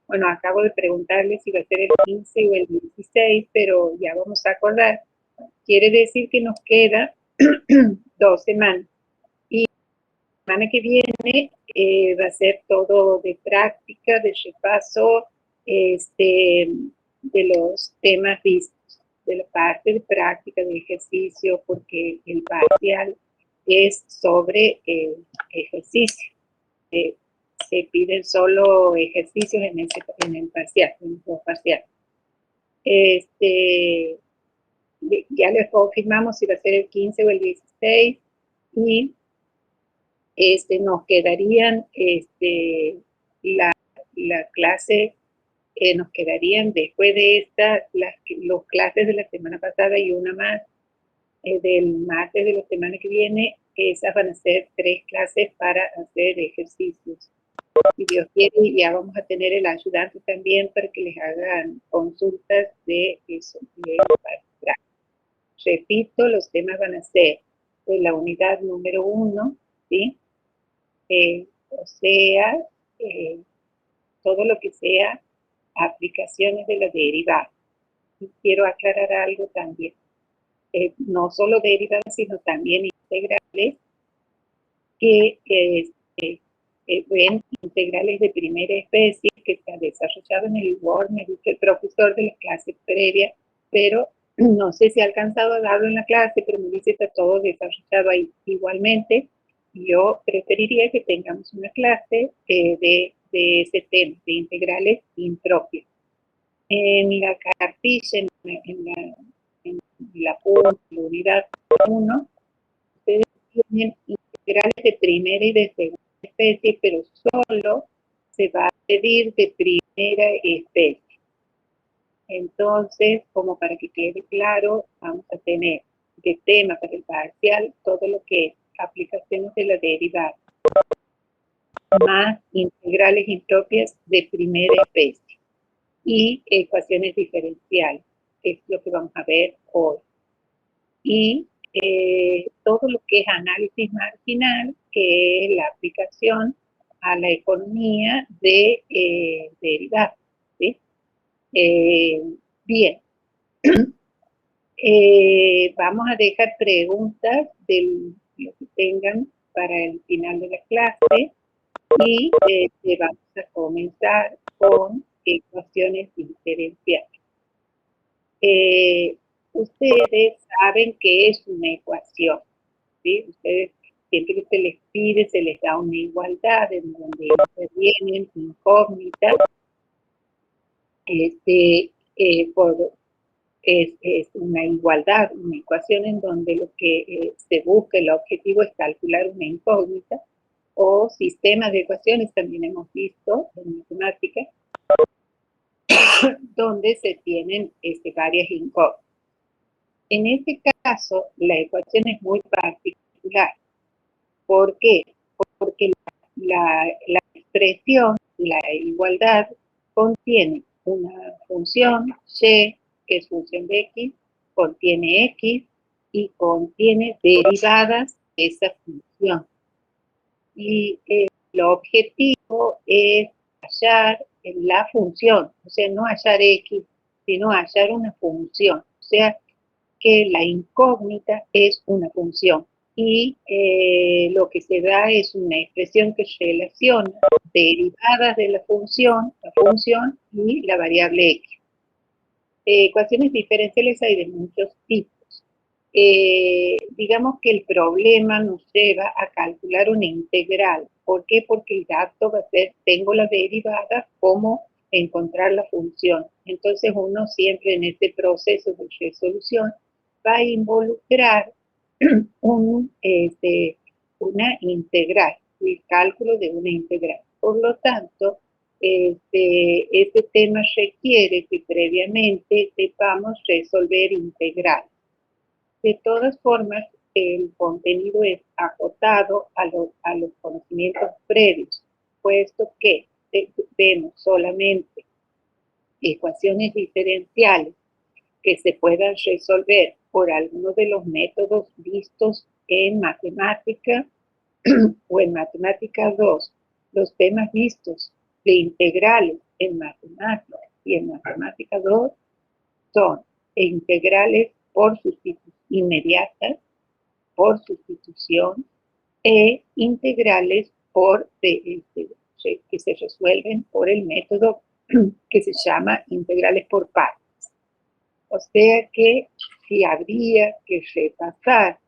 Bueno, acabo de preguntarle si va a ser el 15 o el 16, pero ya vamos a acordar. Quiere decir que nos queda 2 semanas. Y la semana que viene va a ser todo de práctica, de repaso, de los temas vistos, de la parte de práctica, de ejercicio, porque el parcial es sobre ejercicio. Se piden solo ejercicios en el parcial, en el parcial. Ya les confirmamos si va a ser el 15 o el 16 y nos quedarían la clase, nos quedarían después de esta los clases de la semana pasada y una más del martes de la semana que viene. Esas van a ser 3 clases para hacer ejercicios. Si Dios quiere, ya vamos a tener el ayudante también para que les hagan consultas de eso. Repito, los temas van a ser de la unidad número 1, ¿sí? O sea, todo lo que sea aplicaciones de la derivada. Y quiero aclarar algo también. No solo derivadas, sino también integrales, que ven integrales de primera especie que se ha desarrollado en el Word, me dice el profesor de la clase previa, pero no sé si ha alcanzado a darlo en la clase, pero me dice que está todo desarrollado ahí. Igualmente, yo preferiría que tengamos una clase de ese tema, de integrales impropios. En la cartilla, en la unidad 1, ustedes tienen integrales de primera y de segunda especie, pero solo se va a pedir de primera especie. Entonces, como para que quede claro, vamos a tener de tema para el parcial todo lo que es aplicaciones de la derivada, más integrales impropias de primera especie y ecuaciones diferenciales, que es lo que vamos a ver hoy. Y todo lo que es análisis marginal, que es la aplicación a la economía de derivados, ¿sí? Bien. Vamos a dejar preguntas de lo que tengan para el final de la clase y vamos a comenzar con ecuaciones diferenciales. Ustedes saben qué es una ecuación, ¿sí? Ustedes, siempre que se les pide, se les da una igualdad en donde intervienen incógnitas, es una igualdad, una ecuación en donde lo que se busca, el objetivo es calcular una incógnita, o sistemas de ecuaciones también hemos visto en matemática, donde se tienen varias incógnitas. En este caso, la ecuación es muy particular. ¿Por qué? Porque la expresión, la igualdad, contiene una función y, que es función de x, contiene x y contiene derivadas de esa función. Y el objetivo es hallar la función, o sea, no hallar x, sino hallar una función. O sea, que la incógnita es una función y lo que se da es una expresión que relaciona derivadas de la función y la variable x. Ecuaciones diferenciales hay de muchos tipos. Digamos que el problema nos lleva a calcular una integral. ¿Por qué? Porque el dato va a ser, tengo la derivada, ¿cómo encontrar la función? Entonces uno siempre en este proceso de resolución va a involucrar una integral, el cálculo de una integral. Por lo tanto, este tema requiere que previamente sepamos resolver integrales. De todas formas, el contenido es acotado a los conocimientos previos, puesto que vemos solamente ecuaciones diferenciales que se puedan resolver por alguno de los métodos vistos en matemática o en matemática 2, los temas vistos de integrales en matemáticas y en matemática 2 son integrales por sustitución inmediatas, por sustitución, e integrales que se resuelven por el método que se llama integrales por partes. O sea que si habría que repasar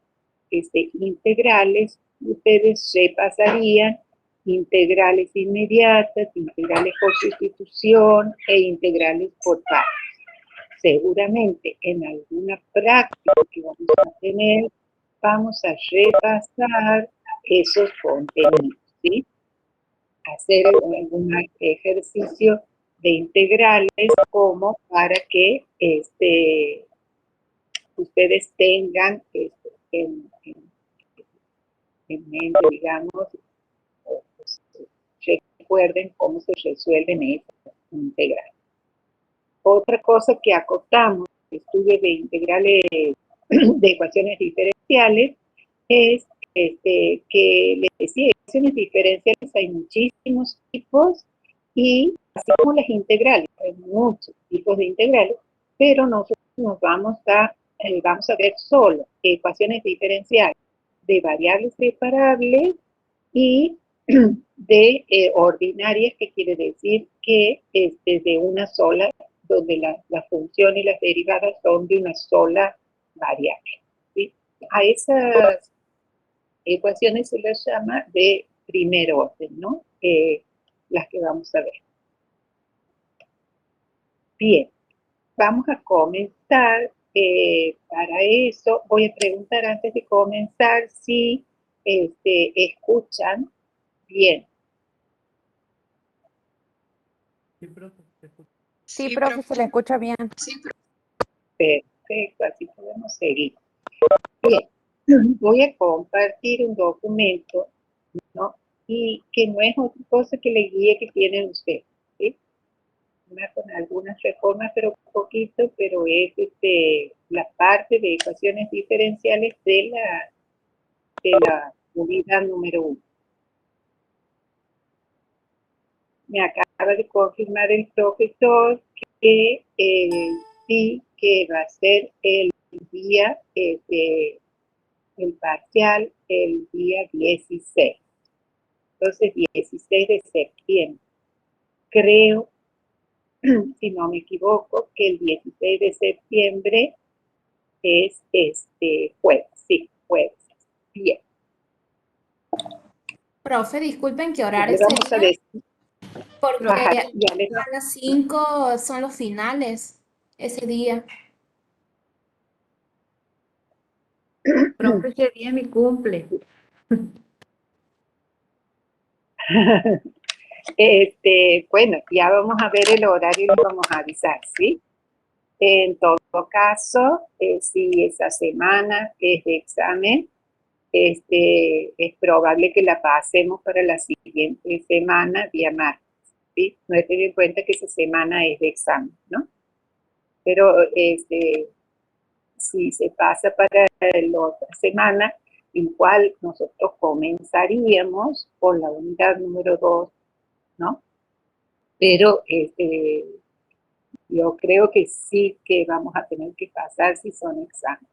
integrales, ustedes repasarían integrales inmediatas, integrales por sustitución e integrales por partes. Seguramente en alguna práctica que vamos a tener, vamos a repasar esos contenidos, ¿sí? Hacer algún ejercicio de integrales como para que ustedes tengan en mente, digamos, recuerden cómo se resuelven esas integrales. Otra cosa que acotamos el estudio de integrales de ecuaciones diferenciales es que les decía, ecuaciones diferenciales hay muchísimos tipos y así como las integrales, hay muchos tipos de integrales, pero nosotros nos vamos a ver solo ecuaciones diferenciales de variables separables y de ordinarias, que quiere decir que de una sola, donde la función y las derivadas son de una sola variable, ¿sí? A esas ecuaciones se las llama de primer orden, ¿no? Las que vamos a ver. Bien, vamos a comenzar. Para eso voy a preguntar antes de comenzar si escuchan bien. Sí, profe, se le escucha bien. Perfecto, así podemos seguir. Bien, voy a compartir un documento, ¿no? Y que no es otra cosa que la guía que tienen ustedes, ¿sí? Con algunas reformas, pero poquito, pero es la parte de ecuaciones diferenciales de la unidad número 1. Me acaba de confirmar el profesor que sí, que va a ser el día, el parcial, el día 16. Entonces, 16 de septiembre. Creo, si no me equivoco, que el 16 de septiembre es jueves. Sí, jueves. Bien. Profe, disculpen, ¿qué horario Ya le vamos a sería? decir. Porque Ajá, ya a las 5 son los finales ese día. Profe, ese día es mi cumple. Bueno, ya vamos a ver el horario y lo vamos a avisar, ¿sí? En todo caso, si esa semana es de examen, es probable que la pasemos para la siguiente semana, día martes, ¿sí? No hay que tener en cuenta que esa semana es de examen, ¿no? Pero si se pasa para la otra semana, igual nosotros comenzaríamos con la unidad número 2, ¿no? Pero yo creo que sí que vamos a tener que pasar si son exámenes,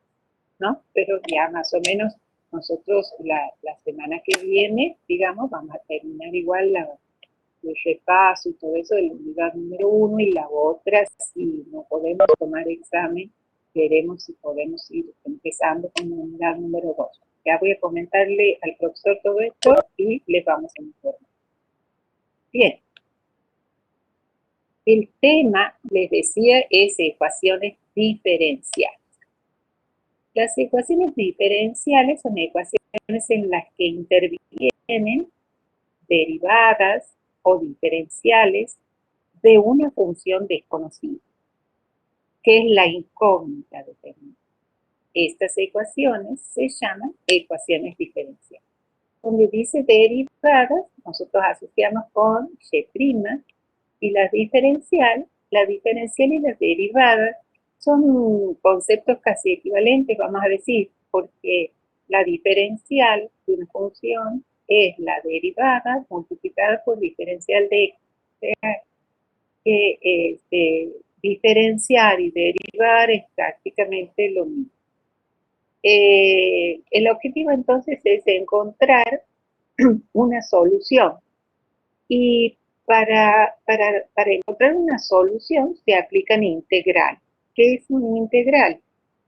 ¿no? Pero ya más o menos nosotros la semana que viene, digamos, vamos a terminar igual el repaso y todo eso de la unidad número 1, y la otra, si no podemos tomar examen, veremos si podemos ir empezando con la unidad número 2. Ya voy a comentarle al profesor todo esto y les vamos a informar. Bien. El tema, les decía, es ecuaciones diferenciales. Las ecuaciones diferenciales son ecuaciones en las que intervienen derivadas o diferenciales de una función desconocida, que es la incógnita determinada. Estas ecuaciones se llaman ecuaciones diferenciales. Donde dice derivadas, nosotros asociamos con G', y la diferencial y las derivadas son conceptos casi equivalentes, vamos a decir, porque la diferencial de una función es la derivada multiplicada por diferencial de x. sea que diferenciar y derivar es prácticamente lo mismo. El objetivo entonces es encontrar una solución. Y para encontrar una solución se aplican integrales. ¿Qué es una integral?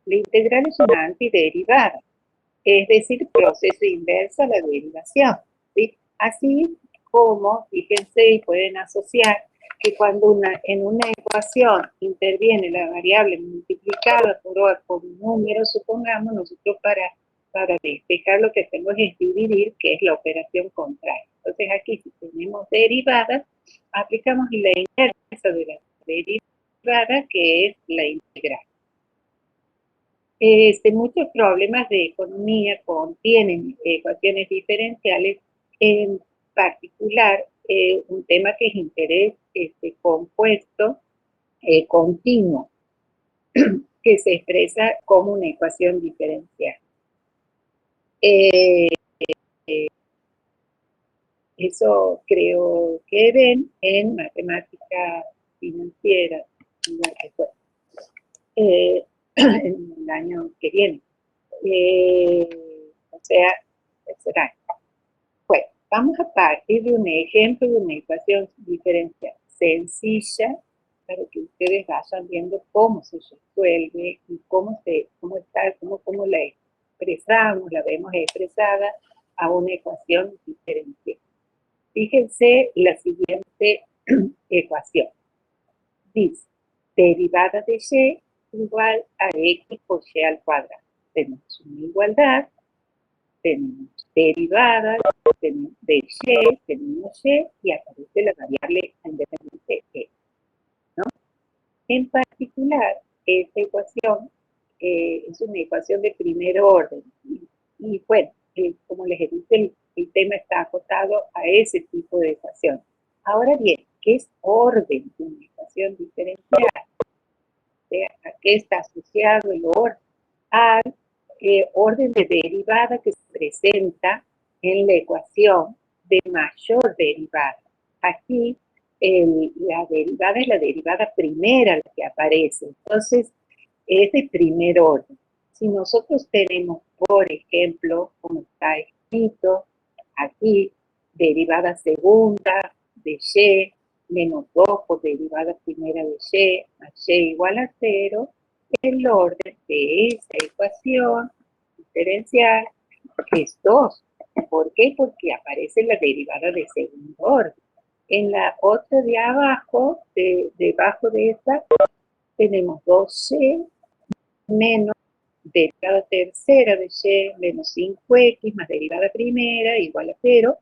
La integral es una antiderivada, es decir, proceso inverso a la derivación, ¿sí? Así como, fíjense, y pueden asociar que cuando en una ecuación interviene la variable multiplicada por un número, supongamos, nosotros para despejar lo que hacemos es dividir, que es la operación contraria. Entonces aquí, si tenemos derivadas, aplicamos la inversa de la derivada, que es la integral. Muchos problemas de economía contienen ecuaciones diferenciales, en particular un tema que es interés compuesto continuo, que se expresa como una ecuación diferencial. Eso creo que ven en matemática financiera, en el año que viene. O sea, será. Bueno, vamos a partir de un ejemplo de una ecuación diferencial sencilla para que ustedes vayan viendo cómo se resuelve y cómo la expresamos, la vemos expresada a una ecuación diferencial. Fíjense la siguiente ecuación. Dice, derivada de y igual a x por y al cuadrado. Tenemos una igualdad, tenemos derivada de y, tenemos y aparece la variable independiente e, ¿no? En particular, esta ecuación es una ecuación de primer orden. Y bueno, como les he dicho, el tema está acotado a ese tipo de ecuación. Ahora bien, ¿qué es orden de una ecuación diferencial? ¿A qué está asociado el orden? Al orden de derivada que se presenta en la ecuación de mayor derivada. Aquí la derivada es la derivada primera la que aparece, entonces es de primer orden. Si nosotros tenemos, por ejemplo, como está escrito aquí, derivada segunda de y, menos 2 por derivada primera de y, más y igual a 0, el orden de esa ecuación diferencial es 2. ¿Por qué? Porque aparece la derivada de segundo orden. En la otra de abajo, debajo de esta, tenemos 2y menos derivada tercera de y menos 5x más derivada primera igual a 0.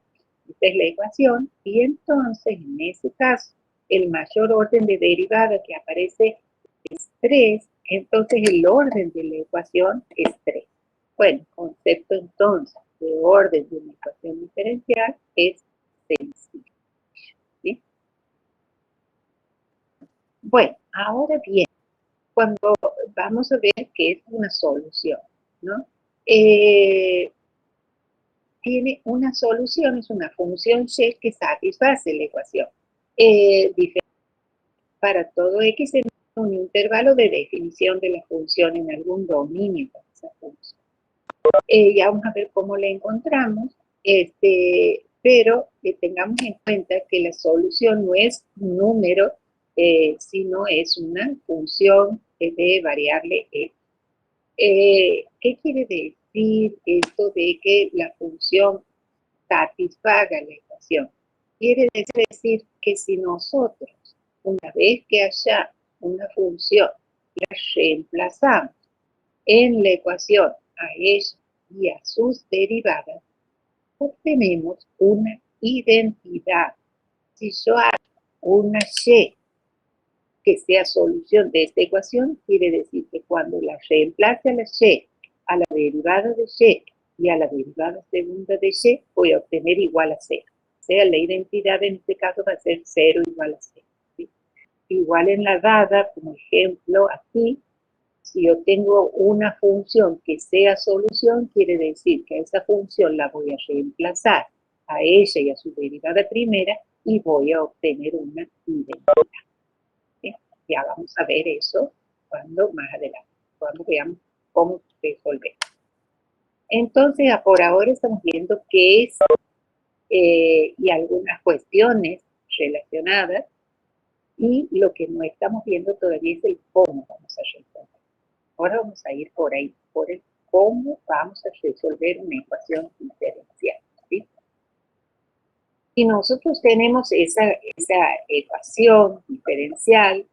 Esta es la ecuación. Y entonces, en ese caso, el mayor orden de derivada que aparece es 3. Entonces, el orden de la ecuación es 3. Bueno, concepto entonces de orden de una ecuación diferencial es sencillo. ¿Sí? Bueno, ahora bien, cuando vamos a ver qué es una solución, ¿no? Tiene una solución, es una función y que satisface la ecuación. Para todo x en un intervalo de definición de la función en algún dominio de esa función. Ya vamos a ver cómo la encontramos, pero tengamos en cuenta que la solución no es un número, sino es una función de variable x. ¿Qué quiere decir esto de que la función satisfaga la ecuación? Quiere decir que si nosotros, una vez que haya una función, la reemplazamos en la ecuación a ella y a sus derivadas, obtenemos una identidad. Si yo hago una y que sea solución de esta ecuación, quiere decir que cuando la reemplace a la y, a la derivada de y a la derivada segunda de y, voy a obtener igual a 0. O sea, la identidad en este caso va a ser 0 igual a 0. ¿Sí? Igual en la dada, como ejemplo aquí, si yo tengo una función que sea solución, quiere decir que a esa función la voy a reemplazar a ella y a su derivada primera, y voy a obtener una identidad. ¿Sí? Ya vamos a ver eso cuando más adelante, cuando veamos cómo resolver. Entonces, por ahora estamos viendo qué es y algunas cuestiones relacionadas, y lo que no estamos viendo todavía es el cómo vamos a resolver. Ahora vamos a ir por ahí, por el cómo vamos a resolver una ecuación diferencial. ¿Sí? Si nosotros tenemos esa ecuación diferencial,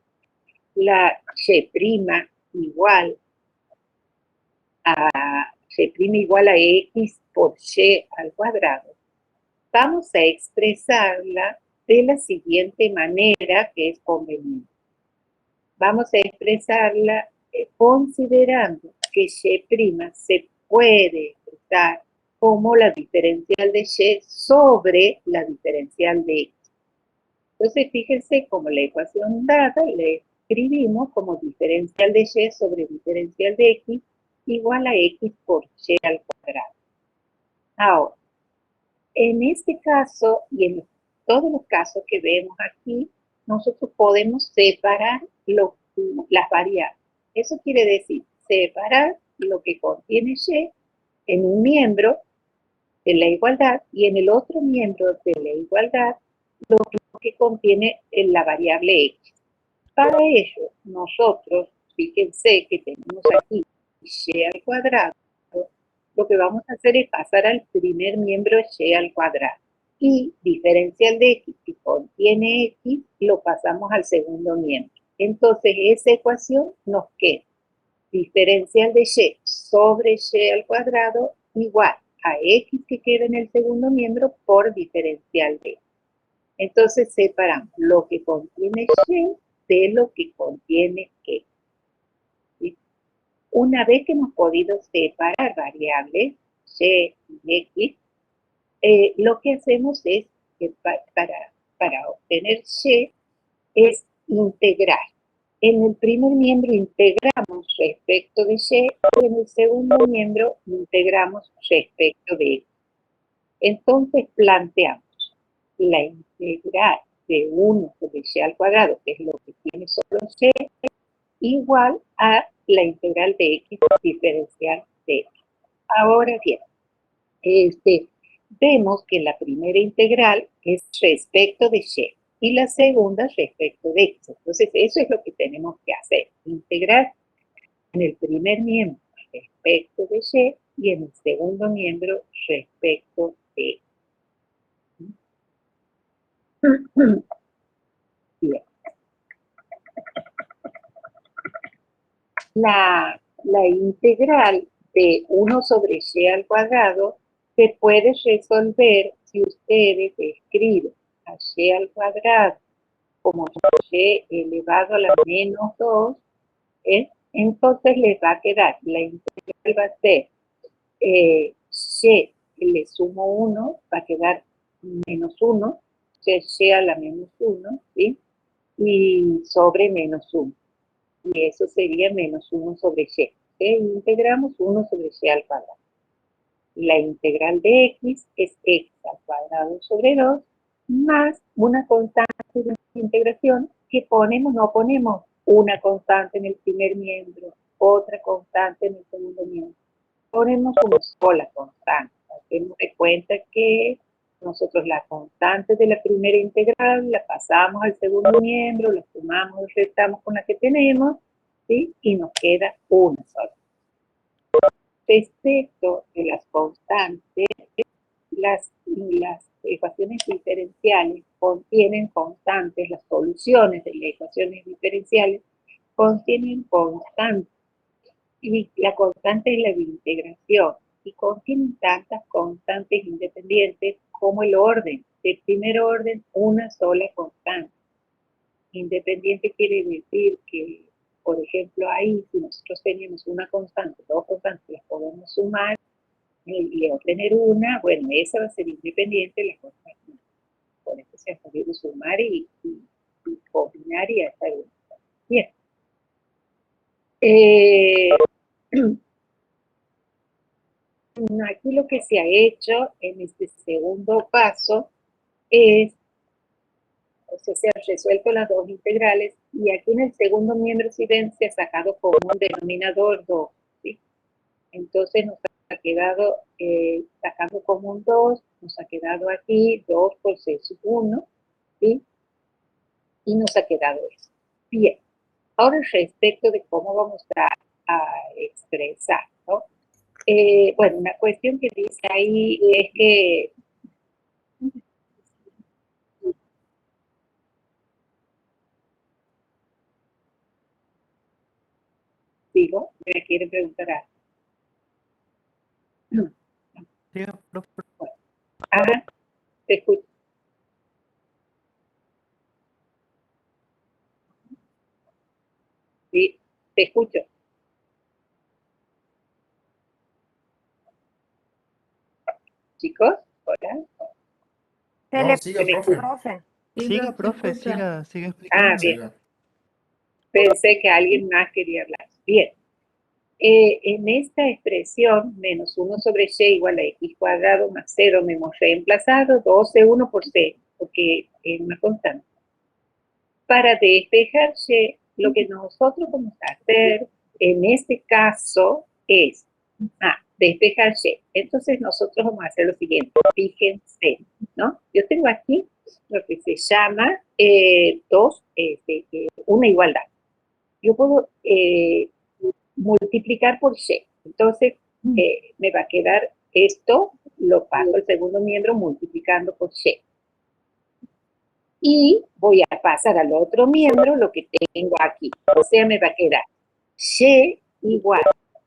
la y' igual a x por y al cuadrado, vamos a expresarla de la siguiente manera que es conveniente. Vamos a expresarla considerando que y' se puede expresar como la diferencial de y sobre la diferencial de x. Entonces, fíjense como la ecuación dada le escribimos como diferencial de y sobre diferencial de x igual a x por y al cuadrado. Ahora, en este caso y en todos los casos que vemos aquí, nosotros podemos separar las variables. Eso quiere decir separar lo que contiene y en un miembro de la igualdad y en el otro miembro de la igualdad lo que contiene la variable x. Para ello, nosotros, fíjense que tenemos aquí y al cuadrado, lo que vamos a hacer es pasar al primer miembro y al cuadrado. Y diferencial de x que contiene x, lo pasamos al segundo miembro. Entonces, esa ecuación nos queda diferencial de y sobre y al cuadrado igual a x que queda en el segundo miembro por diferencial de x. Entonces, separamos lo que contiene y de lo que contiene x. ¿Sí? Una vez que hemos podido separar variables y x, lo que hacemos es que para obtener y es integrar. En el primer miembro integramos respecto de y en el segundo miembro integramos respecto de x. Entonces planteamos la integral de 1 sobre y al cuadrado, que es lo que tiene solo y, igual a la integral de x diferencial de x. Ahora bien, vemos que la primera integral es respecto de y la segunda respecto de x. Entonces, eso es lo que tenemos que hacer, integrar en el primer miembro respecto de y en el segundo miembro respecto de x. Bien. La integral de 1 sobre y al cuadrado se puede resolver si ustedes escriben a y al cuadrado como y elevado a la menos 2, entonces les va a quedar, la integral va a ser y le sumo 1, va a quedar menos 1, y a la menos 1, ¿sí? Y sobre menos 1. Y eso sería menos 1 sobre y. Integramos 1 sobre y al cuadrado. La integral de x es x al cuadrado sobre 2 más una constante de integración que ponemos, no ponemos una constante en el primer miembro, otra constante en el segundo miembro. Ponemos una sola constante. Hacemos de cuenta que nosotros la constante de la primera integral la pasamos al segundo miembro, la sumamos, restamos con la que tenemos, ¿sí? Y nos queda una sola. Respecto de las constantes, las ecuaciones diferenciales contienen constantes, las soluciones de las ecuaciones diferenciales contienen constantes, y la constante es la de integración, y contienen tantas constantes independientes como el orden. De primer orden, una sola constante. Independiente quiere decir que, por ejemplo, ahí si nosotros tenemos una constante, dos constantes, las podemos sumar y obtener una, bueno, esa va a ser independiente de la constante. Por eso se ha podido sumar y combinar y hacer una. Bien. Aquí lo que se ha hecho en este segundo paso es Entonces se han resuelto las dos integrales y aquí en el segundo miembro, si ven, se ha sacado como un denominador 2, ¿sí? Entonces nos ha quedado, sacando como un 2, nos ha quedado aquí 2 por c sub 1, ¿sí? Y nos ha quedado eso. Bien, ahora respecto de cómo vamos a expresar, ¿no? Bueno, una cuestión que dice ahí es que digo, me quieren preguntar algo. Siga, profe. Ajá, te escucho. Sí, te escucho. Chicos, hola. No, ¿Se siga, me profe. escucha? Sí, Siga, se profe, escucha. siga Ah, explicando. bien. Siga. Pensé que alguien más quería hablar. Bien. En esta expresión, menos 1 sobre y igual a x cuadrado más 0, me hemos reemplazado 12,1 por c, porque es una constante. Para despejar y, lo que nosotros vamos a hacer en este caso es despejar y. Entonces nosotros vamos a hacer lo siguiente. Fíjense, ¿no? Yo tengo aquí lo que se llama una igualdad. Yo puedo multiplicar por y. Entonces, me va a quedar esto, lo paso al segundo miembro multiplicando por y. Y voy a pasar al otro miembro lo que tengo aquí. O sea, me va a quedar y igual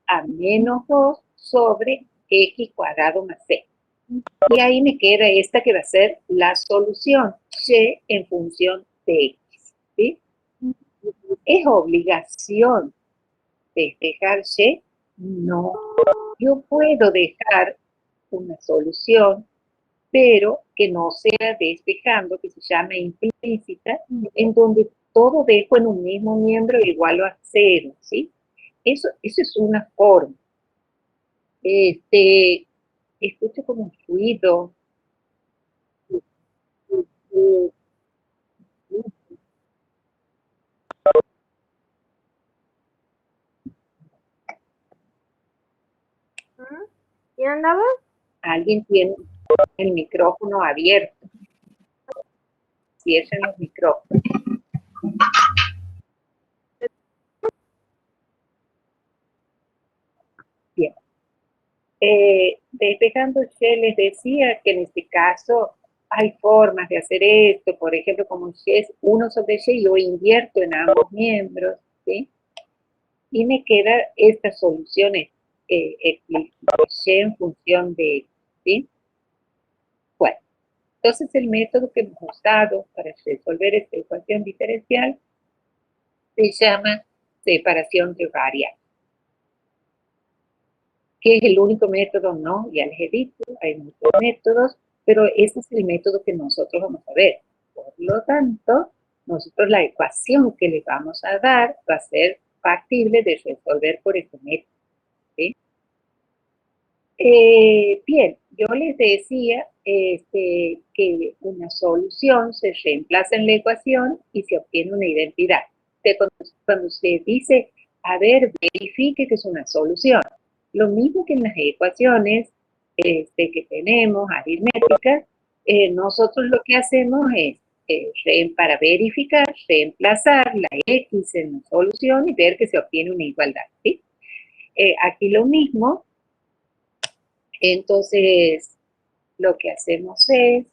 a menos 2 sobre x cuadrado más c. Y ahí me queda esta que va a ser la solución, y en función de x. ¿Sí? ¿Es obligación despejar y? No. Yo puedo dejar una solución, pero que no sea despejando, que se llama implícita, en donde todo dejo en un mismo miembro igual a 0, ¿sí? Eso es una forma. Escucho como un ruido. ¿Quién andaba? Alguien tiene el micrófono abierto. Cierren los micrófonos. Bien. Despejando y, les decía que en este caso hay formas de hacer esto. Por ejemplo, como y es 1 sobre y, yo invierto en ambos miembros, ¿sí? Y me queda esta solución explícita, y en función de x, ¿sí? Bueno, entonces el método que hemos usado para resolver esta ecuación diferencial se llama separación de variables. ¿Qué es el único método? No, ya les he dicho, hay muchos métodos, pero ese es el método que nosotros vamos a ver. Por lo tanto, nosotros la ecuación que le vamos a dar va a ser factible de resolver por este método, ¿sí? Bien, yo les decía que una solución se reemplaza en la ecuación y se obtiene una identidad. Cuando se dice, a ver, verifique que es una solución. Lo mismo que en las ecuaciones que tenemos, aritméticas, nosotros lo que hacemos es, para verificar, reemplazar la X en la solución y ver que se obtiene una igualdad, ¿sí? Aquí lo mismo. Entonces, lo que hacemos es,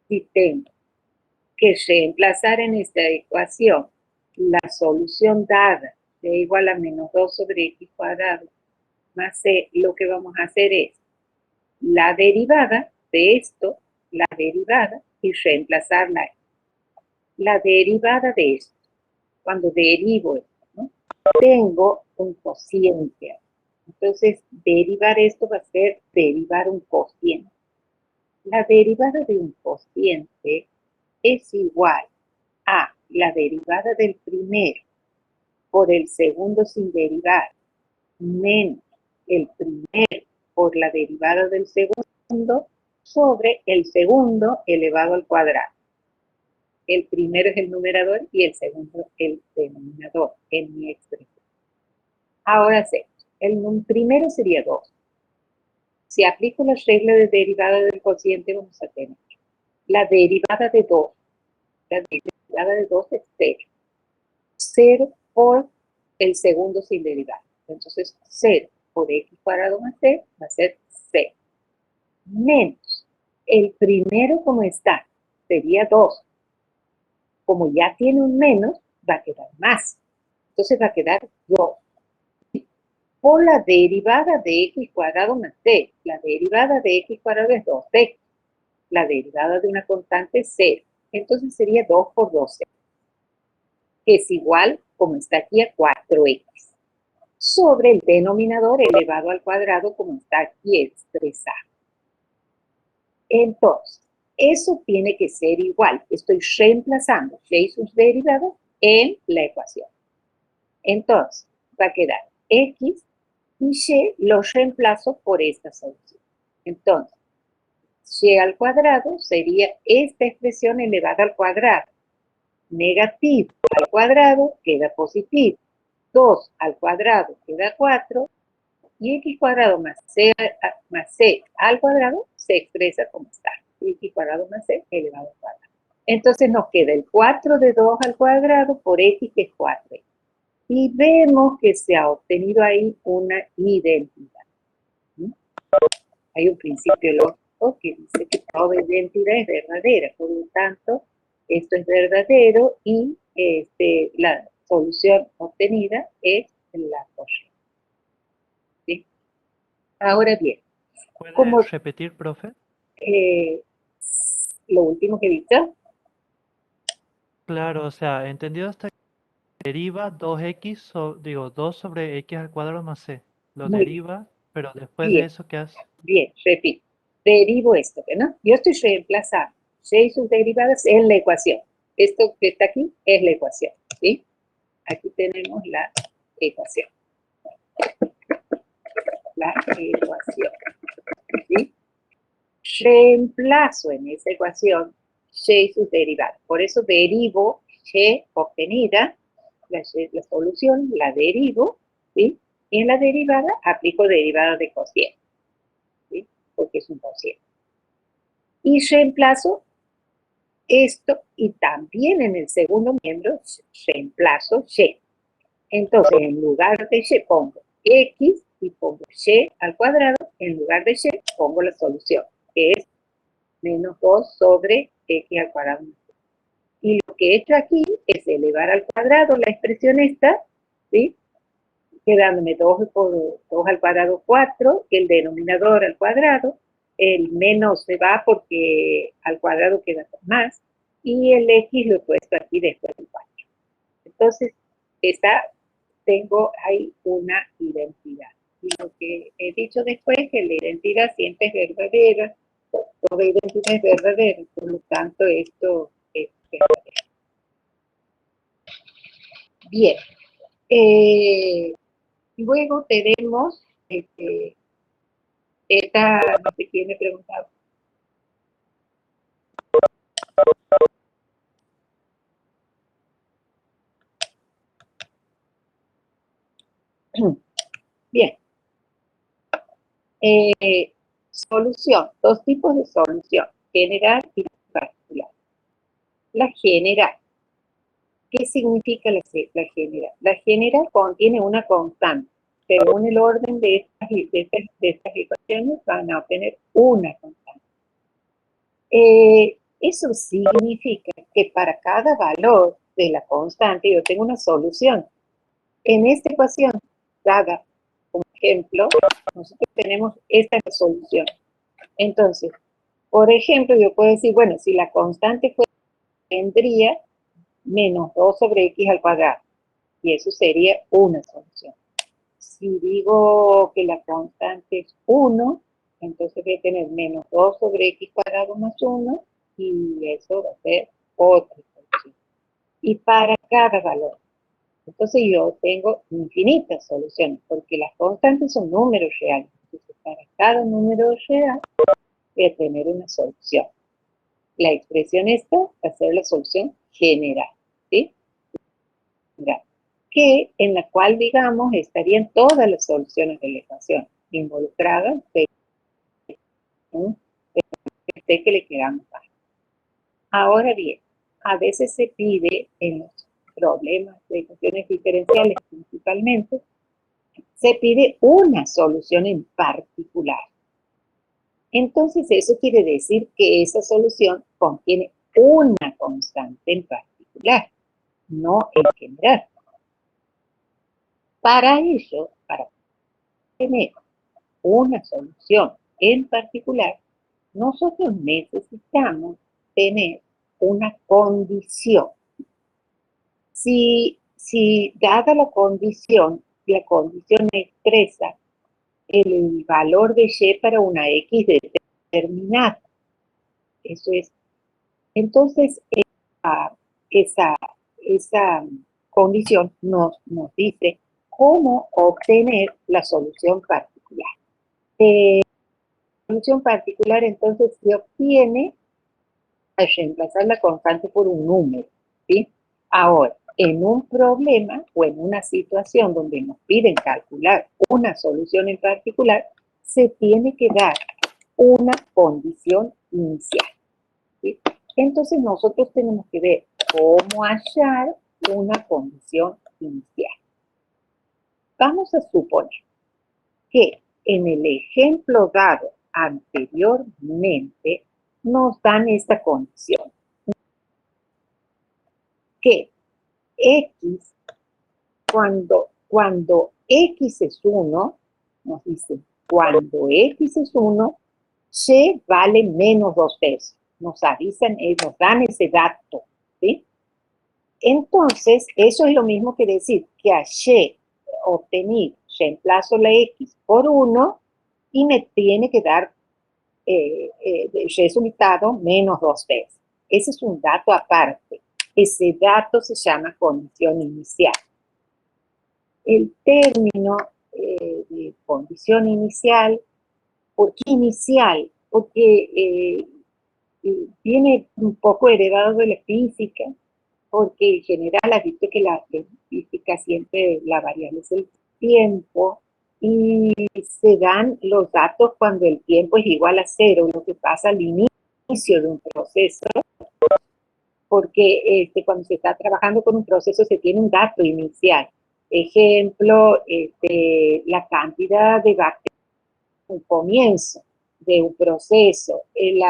si tengo que reemplazar en esta ecuación la solución dada, c igual a menos 2 sobre x cuadrado más c, lo que vamos a hacer es la derivada de esto, la derivada, y reemplazarla. La derivada de esto, cuando derivo esto, ¿no? Tengo un cociente. Entonces, derivar esto va a ser derivar un cociente. La derivada de un cociente es igual a la derivada del primero por el segundo sin derivar, menos el primero por la derivada del segundo, sobre el segundo elevado al cuadrado. El primero es el numerador y el segundo el denominador en mi expresión. Ahora sí, el primero sería 2. Si aplico la regla de derivada del cociente, vamos a tener la derivada de 2. La derivada de 2 es 0. 0 por el segundo sin derivada. Entonces, 0 por x cuadrado más c va a ser 0. Menos el primero como está, sería 2. Como ya tiene un menos, va a quedar más. Entonces va a quedar 2. Por la derivada de x cuadrado más c. La derivada de x cuadrado es 2x. La derivada de una constante es 0. Entonces sería 2 por 2x. Que es igual, como está aquí, a 4x. Sobre el denominador elevado al cuadrado, como está aquí expresado. Entonces, eso tiene que ser igual. Estoy reemplazando y sus derivadas en la ecuación. Entonces, va a quedar x y y los reemplazo por esta solución. Entonces, y al cuadrado sería esta expresión elevada al cuadrado. Negativo al cuadrado queda positivo. 2 al cuadrado queda 4. Y x cuadrado más c al cuadrado se expresa como está. X cuadrado más c elevado al cuadrado. Entonces nos queda el 4 de 2 al cuadrado por x, que es 4x. Y vemos que se ha obtenido ahí una identidad. ¿Sí? Hay un principio lógico que dice que toda identidad es verdadera. Por lo tanto, esto es verdadero y la solución obtenida es la correcta. ¿Sí? Ahora bien, ¿Puede como repetir, profe? lo último que he dicho, Claro, o sea, entendido hasta que deriva 2x, 2 sobre x al cuadrado más c. Lo muy deriva, pero después de bien, eso, ¿qué hace? bien, repito, derivo esto, ¿no? Yo estoy reemplazando y sus derivadas en la ecuación. Esto que está aquí es la ecuación, ¿sí? Aquí tenemos la ecuación. La ecuación, ¿sí? Reemplazo en esa ecuación y sus derivadas. Por eso derivo y obtenida, la solución, la derivo, ¿sí? Y en la derivada aplico derivada de cociente, ¿sí? Porque es un cociente. Y reemplazo esto y también en el segundo miembro reemplazo y. Entonces, en lugar de y pongo x y pongo y al cuadrado. En lugar de y pongo la solución, que es menos 2 sobre x al cuadrado. Y lo que he hecho aquí es elevar al cuadrado la expresión esta, ¿sí? Quedándome 2 por 2 al cuadrado 4, el denominador al cuadrado, el menos se va porque al cuadrado queda más, y el x lo he puesto aquí después del 4. Entonces, tengo ahí una identidad. Y lo que he dicho después es que la identidad siempre es verdadera, toda identidad es verdadera, por lo tanto esto es verdadero. Bien. Luego tenemos, esta, no sé quién me preguntaba. Bien. Solución, dos tipos de solución, general y particular. La general. ¿Qué significa la general? La general contiene una constante. Según el orden de estas ecuaciones van a obtener una constante. Eso significa que para cada valor de la constante yo tengo una solución. En esta ecuación, dada como ejemplo, nosotros tenemos esta solución. Entonces, por ejemplo, yo puedo decir, bueno, si la constante tendría menos 2 sobre x al cuadrado. Y eso sería una solución. Si digo que la constante es 1, entonces voy a tener menos 2 sobre x cuadrado más 1, y eso va a ser otra solución. Y para cada valor. Entonces yo tengo infinitas soluciones, porque las constantes son números reales. Entonces para cada número real voy a tener una solución. La expresión esta va a ser la solución general, ¿sí? Que en la cual, digamos, estarían todas las soluciones de la ecuación involucradas de un que le queramos dar. Ahora bien, a veces se pide en los problemas de ecuaciones diferenciales principalmente, se pide una solución en particular. Entonces eso quiere decir que esa solución contiene una constante en particular, no en general. Para ello, para tener una solución en particular, nosotros necesitamos tener una condición. Si dada la condición expresa el valor de y para una x determinada. Eso es. Entonces, esa condición nos dice cómo obtener la solución particular. La solución particular, entonces, se obtiene al reemplazar la constante por un número, ¿sí? Ahora, en un problema o en una situación donde nos piden calcular una solución en particular, se tiene que dar una condición inicial, ¿sí? Entonces nosotros tenemos que ver cómo hallar una condición inicial. Vamos a suponer que en el ejemplo dado anteriormente nos dan esta condición, que X, cuando X es 1, nos dicen, cuando X es 1, Y vale menos 2/3. Nos avisan, nos dan ese dato, ¿sí? Entonces, eso es lo mismo que decir que a Y obtenido, reemplazo la X por 1 y me tiene que dar el resultado menos 2/3. Ese es un dato aparte. Ese dato se llama condición inicial. El término de condición inicial, ¿por qué inicial? Porque viene un poco heredado de la física, porque en general has visto que la física siempre la variable es el tiempo, y se dan los datos cuando el tiempo es igual a 0, lo que pasa al inicio de un proceso, porque cuando se está trabajando con un proceso se tiene un dato inicial. Ejemplo, la cantidad de bacterias en un comienzo de un proceso, el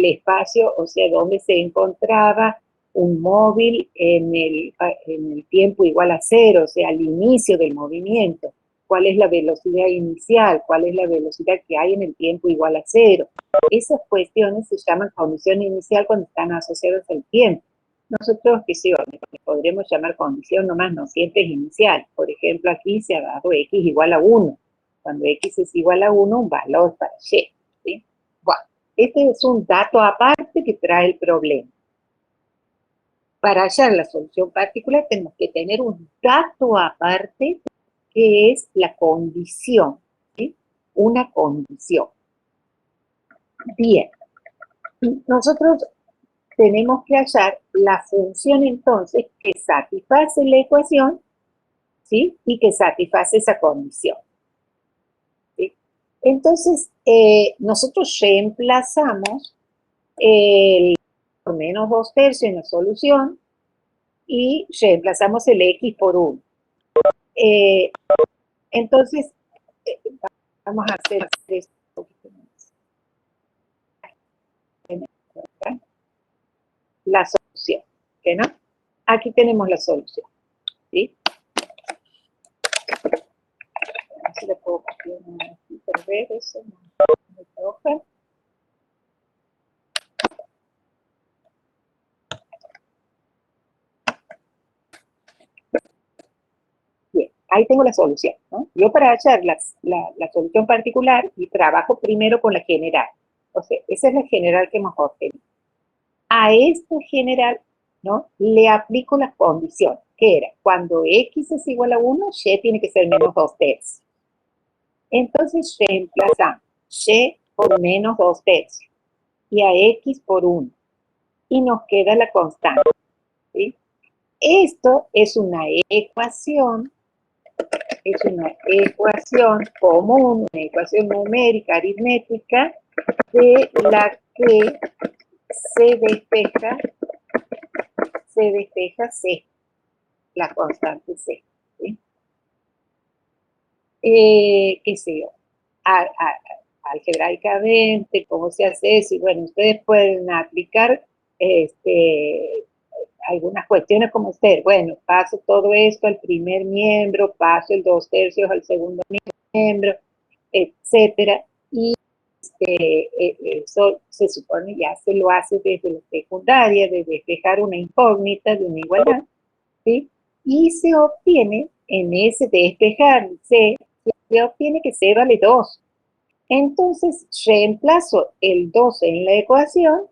espacio, o sea, donde se encontraba un móvil en el tiempo igual a 0, o sea, al inicio del movimiento. ¿Cuál es la velocidad inicial? ¿Cuál es la velocidad que hay en el tiempo igual a 0? Esas cuestiones se llaman condición inicial cuando están asociadas al tiempo. Nosotros, que sí, podremos llamar condición nomás, no siempre es inicial. Por ejemplo, aquí se ha dado x igual a 1. Cuando x es igual a 1, un valor para y, ¿sí? Bueno, este es un dato aparte que trae el problema. Para hallar la solución particular tenemos que tener un dato aparte que es la condición, ¿sí? Una condición. Bien, nosotros tenemos que hallar la función entonces que satisface la ecuación, ¿sí? Y que satisface esa condición, ¿sí? Entonces, nosotros reemplazamos el por menos 2/3 en la solución y reemplazamos el x por 1. Entonces, vamos a hacer esto un poquito más. La solución, ¿qué no? Aquí tenemos la solución, ¿sí? Así le puedo copiar aquí para ver eso. No me toca. Bien, ahí tengo la solución, ¿no? Yo para hallar la solución particular y trabajo primero con la general. O sea, esa es la general que hemos obtenido. A esta general, ¿no? Le aplico la condición, que era, cuando x es igual a 1, y tiene que ser menos 2/3. Entonces reemplazamos y por menos 2/3 y a x por 1. Y nos queda la constante, ¿sí? Esto es una ecuación común, una ecuación numérica, aritmética, de la que se despeja C, la constante C, ¿sí? Qué sé yo, algebraicamente, cómo se hace eso, y bueno, ustedes pueden aplicar algunas cuestiones como ustedes, bueno, paso todo esto al primer miembro, paso el 2/3 al segundo miembro, etcétera, y eso se supone ya se lo hace desde la secundaria, de despejar una incógnita de una igualdad, ¿sí? Y se obtiene en ese despejar C, se obtiene que C vale 2. Entonces reemplazo el 2 en la ecuación,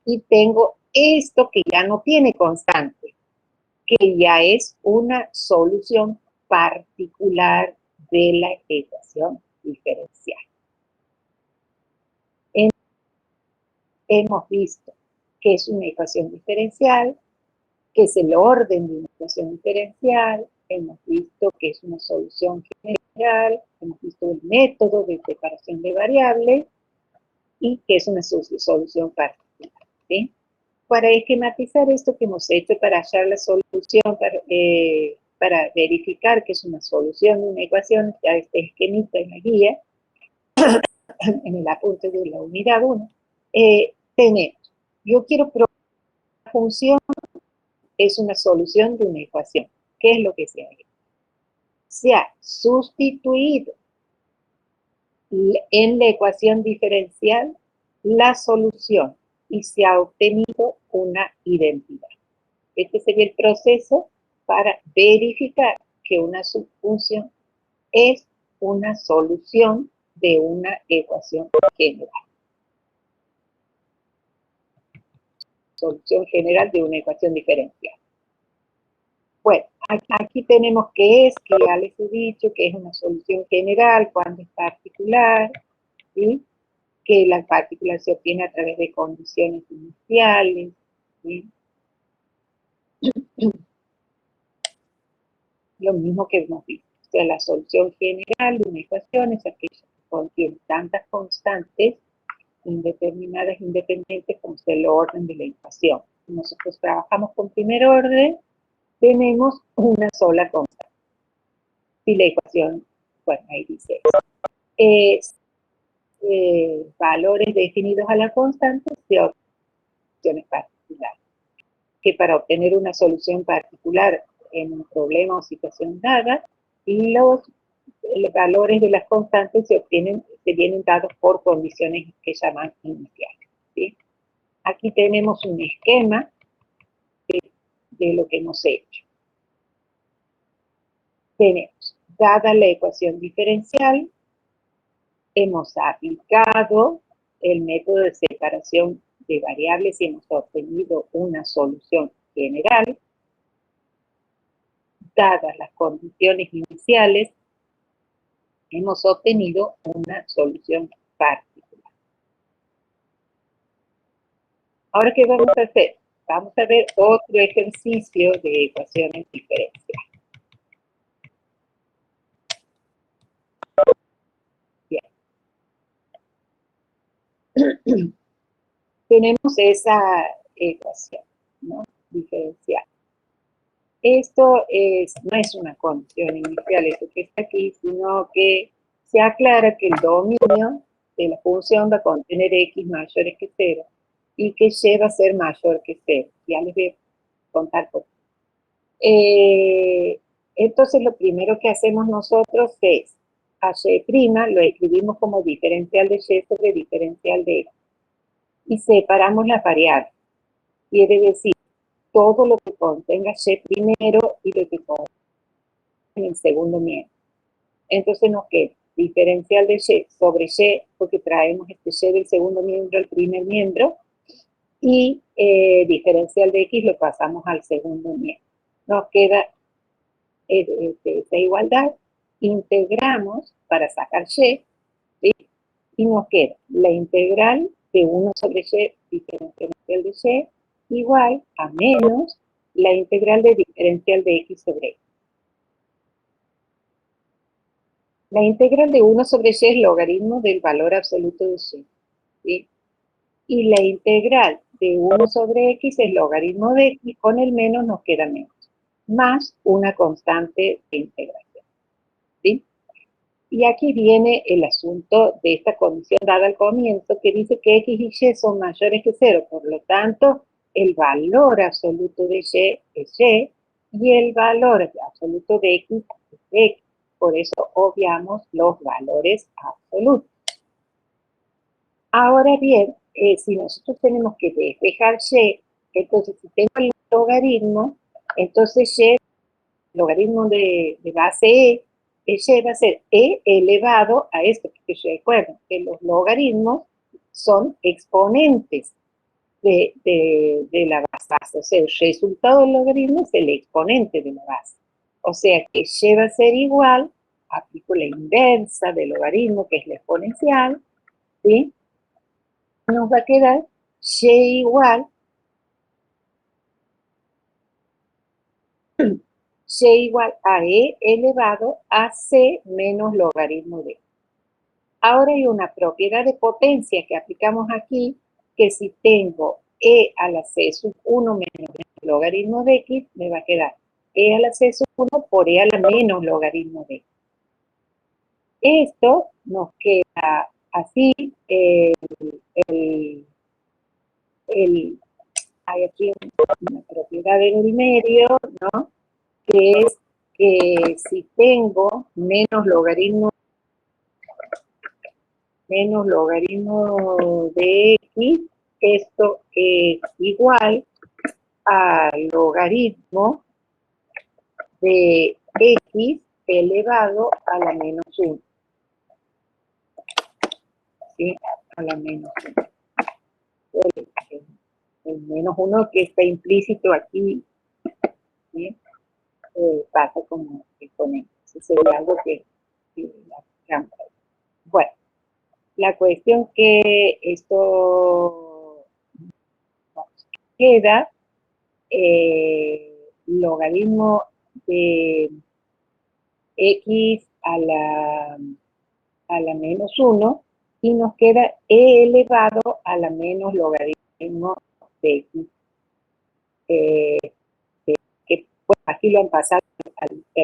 y tengo esto que ya no tiene constante, que ya es una solución particular de la ecuación diferencial. Hemos visto que es una ecuación diferencial, que es el orden de una ecuación diferencial, hemos visto que es una solución general, hemos visto el método de separación de variables y que es una solución particular, ¿sí? Para esquematizar esto que hemos hecho para hallar la solución, para verificar que es una solución de una ecuación, ya este esquemita en la guía, en el apunte de la unidad 1, tenemos, yo quiero probar que la función es una solución de una ecuación. ¿Qué es lo que se ha hecho? Se ha sustituido en la ecuación diferencial la solución y se ha obtenido una identidad. Este sería el proceso para verificar que una subfunción es una solución de una ecuación general. Solución general de una ecuación diferencial. Bueno, aquí tenemos que ya les he dicho que es una solución general cuando es particular, ¿sí? Que la particular se obtiene a través de condiciones iniciales, ¿sí? Lo mismo que hemos visto. O sea, la solución general de una ecuación es aquella que contiene tantas constantes indeterminadas, independientes, como sea el orden de la ecuación. Si nosotros trabajamos con primer orden, tenemos una sola constante. Si la ecuación, bueno, ahí dice eso. Valores definidos a la constante se obtienen soluciones particulares. Que para obtener una solución particular en un problema o situación dada, los valores de las constantes se vienen dados por condiciones que llaman iniciales, ¿sí? Aquí tenemos un esquema de lo que hemos hecho. Tenemos, dada la ecuación diferencial, hemos aplicado el método de separación de variables y hemos obtenido una solución general. Dadas las condiciones iniciales, hemos obtenido una solución particular. Ahora, ¿qué vamos a hacer? Vamos a ver otro ejercicio de ecuaciones diferenciales. Bien. Tenemos esa ecuación, ¿no? Diferencial. Esto no es una condición inicial, esto que está aquí, sino que se aclara que el dominio de la función va a contener x mayores que 0 y que y va a ser mayor que 0. Ya les voy a contar por qué. Entonces, lo primero que hacemos nosotros es a y' lo escribimos como diferencial de y sobre diferencial de x. Y separamos las variables. Quiere decir, todo lo que contenga y primero y lo que contenga en el segundo miembro. Entonces nos queda diferencial de y sobre y, porque traemos este y del segundo miembro al primer miembro, y diferencial de x lo pasamos al segundo miembro. Nos queda esta igualdad, integramos para sacar y, ¿sí? Y nos queda la integral de 1 sobre y diferencial de y igual a menos la integral de diferencial de x sobre x. La integral de 1 sobre y es logaritmo del valor absoluto de y, ¿sí? Y la integral de 1 sobre x es logaritmo de x, con el menos nos queda menos, más una constante de integración, ¿sí? Y aquí viene el asunto de esta condición dada al comienzo, que dice que x y y son mayores que 0, por lo tanto, el valor absoluto de y es y el valor absoluto de x es x. Por eso obviamos los valores absolutos. Ahora bien, si nosotros tenemos que despejar y, entonces si tengo el logaritmo, entonces y, el logaritmo de base y va a ser e elevado a esto, porque recuerden que los logaritmos son exponentes de la base, o sea, el resultado del logaritmo es el exponente de la base. O sea que y va a ser igual, aplico la inversa del logaritmo, que es la exponencial, ¿sí? Nos va a quedar y igual a e elevado a c menos logaritmo de. Ahora hay una propiedad de potencia que aplicamos aquí, que si tengo e a la c sub 1 menos logaritmo de x, me va a quedar e a la c sub 1 por e a la menos logaritmo de x. Esto nos queda así, hay aquí una propiedad en el medio, ¿no? Que es que si tengo menos logaritmo de x, esto es igual al logaritmo de x elevado a la menos 1. ¿Sí? A la menos 1. El menos 1 que está implícito aquí, ¿sí? Pasa como exponente. Eso sería algo que bueno, la cuestión que esto nos queda, logaritmo de x a la menos 1, y nos queda e elevado a la menos logaritmo de x. Que bueno, aquí lo han pasado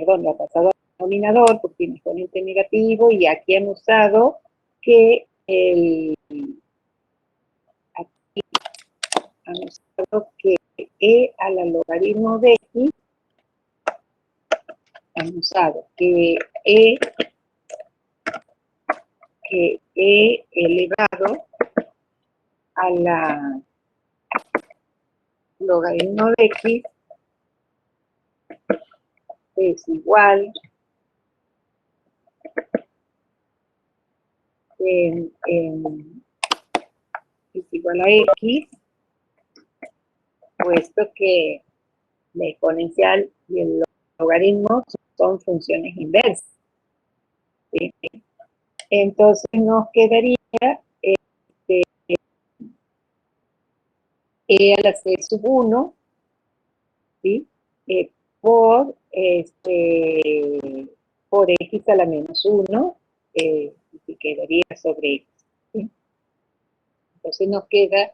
lo han pasado al denominador porque tiene exponente negativo, y aquí han usado que aquí han usado que e a la logaritmo de x, han usado que e elevado a la logaritmo de x es igual es igual a x, puesto que la exponencial y el logaritmo son funciones inversas, ¿sí? Entonces nos quedaría e a la c sub 1, ¿sí? Por x a la menos 1, y quedaría sobre x, ¿sí? Entonces nos queda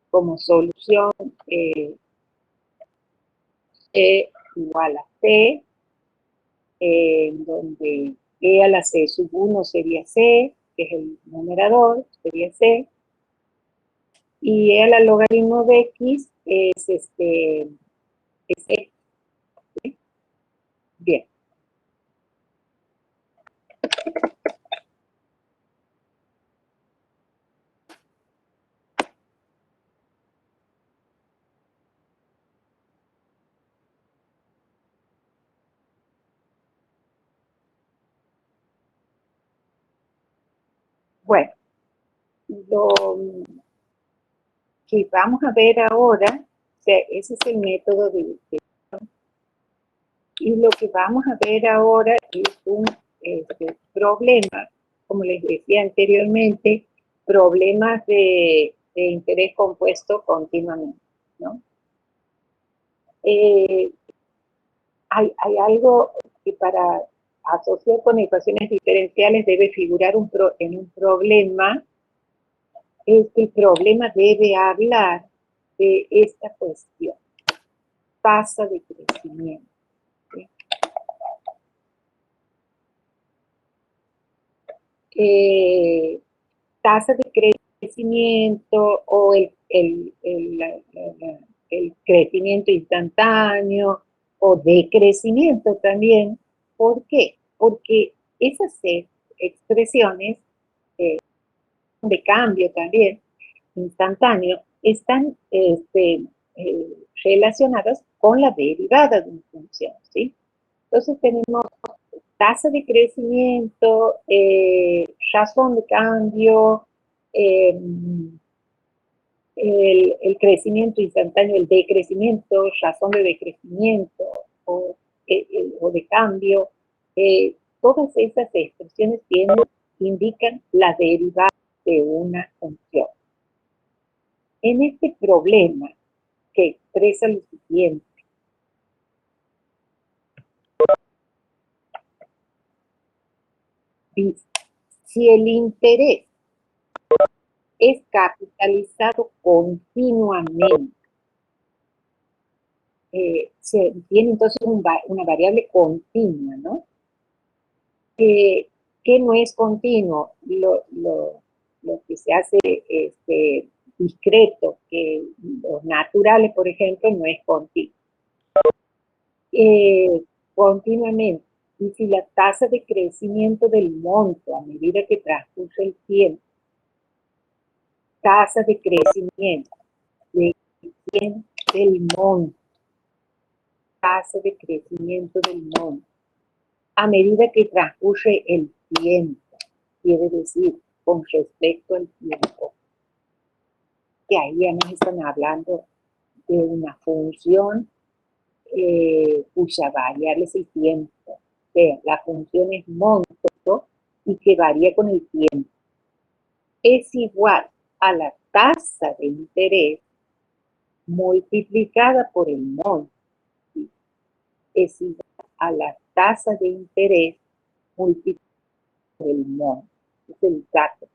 como solución e igual a c, donde e a la c sub 1 sería c, que es el numerador, sería c, y e a la logaritmo de x es x, ¿sí? Bien. Bueno, lo que vamos a ver ahora, o sea, ese es el método de investigación, y lo que vamos a ver ahora es un problema como les decía anteriormente, problemas de interés compuesto continuamente, ¿no? Hay algo que para asociar con ecuaciones diferenciales debe figurar en un problema, es que el problema debe hablar de esta cuestión, tasa de crecimiento. Tasa de crecimiento o el crecimiento instantáneo o decrecimiento también. ¿Por qué? Porque esas expresiones de cambio también instantáneo están relacionadas con la derivada de una función, ¿sí? Entonces tenemos tasa de crecimiento, razón de cambio, el crecimiento instantáneo, el decrecimiento, razón de decrecimiento o de cambio. Todas esas expresiones indican la derivada de una función. En este problema que expresa lo siguiente, dice, si el interés es capitalizado continuamente, se tiene entonces una variable continua, ¿no? Que no es continuo, lo que se hace discreto, que los naturales, por ejemplo, no es continuo. Continuamente. Y si la tasa de crecimiento del monto a medida que transcurre el tiempo, tasa de crecimiento del monto, tasa de crecimiento del monto, a medida que transcurre el tiempo, quiere decir, con respecto al tiempo, que ahí ya nos están hablando de una función cuya variable es el tiempo. O sea, la función es monto y que varía con el tiempo. Es igual a la tasa de interés multiplicada por el monto. ¿Sí? Es igual a la tasa de interés multiplicada por el monto. Es el dato.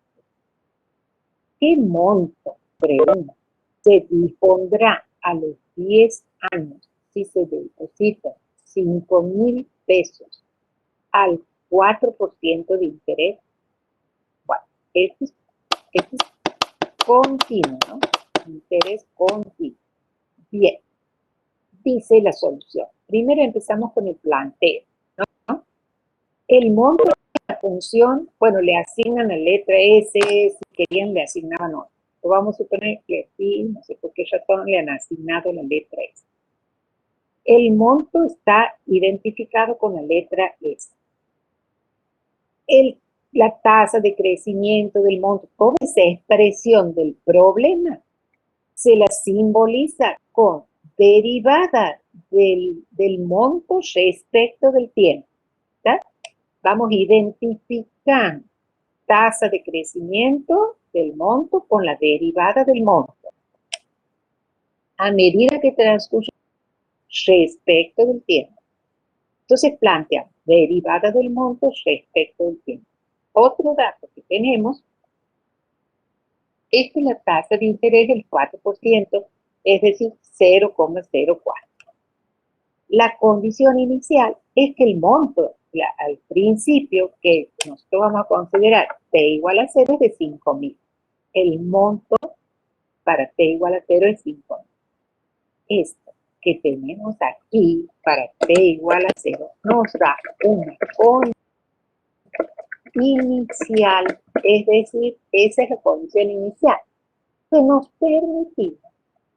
¿Qué monto, pregunta, se dispondrá a los 10 años si se deposita 5.000 pesos al 4% de interés? Bueno, esto es continuo, ¿no? Interés continuo. Bien, dice la solución. Primero empezamos con el planteo, ¿no? El monto de la función, bueno, le asignan la letra S, si querían le asignaban otra. Vamos a suponer que aquí, no sé por qué razón, le han asignado la letra S. El monto está identificado con la letra S. La tasa de crecimiento del monto, toda esa expresión del problema, se la simboliza con derivada del monto respecto del tiempo. ¿Tá? Vamos identificando tasa de crecimiento del monto con la derivada del monto. A medida que transcurre respecto del tiempo. Entonces planteamos derivada del monto respecto del tiempo. Otro dato que tenemos es que la tasa de interés es el 4%, es decir, 0,04. La condición inicial es que el monto al principio, que nosotros vamos a considerar t igual a 0, es de 5.000. El monto para t igual a 0 es 5.000. Esto que tenemos aquí para t igual a 0 nos da una condición inicial, es decir, esa es la condición inicial que nos permite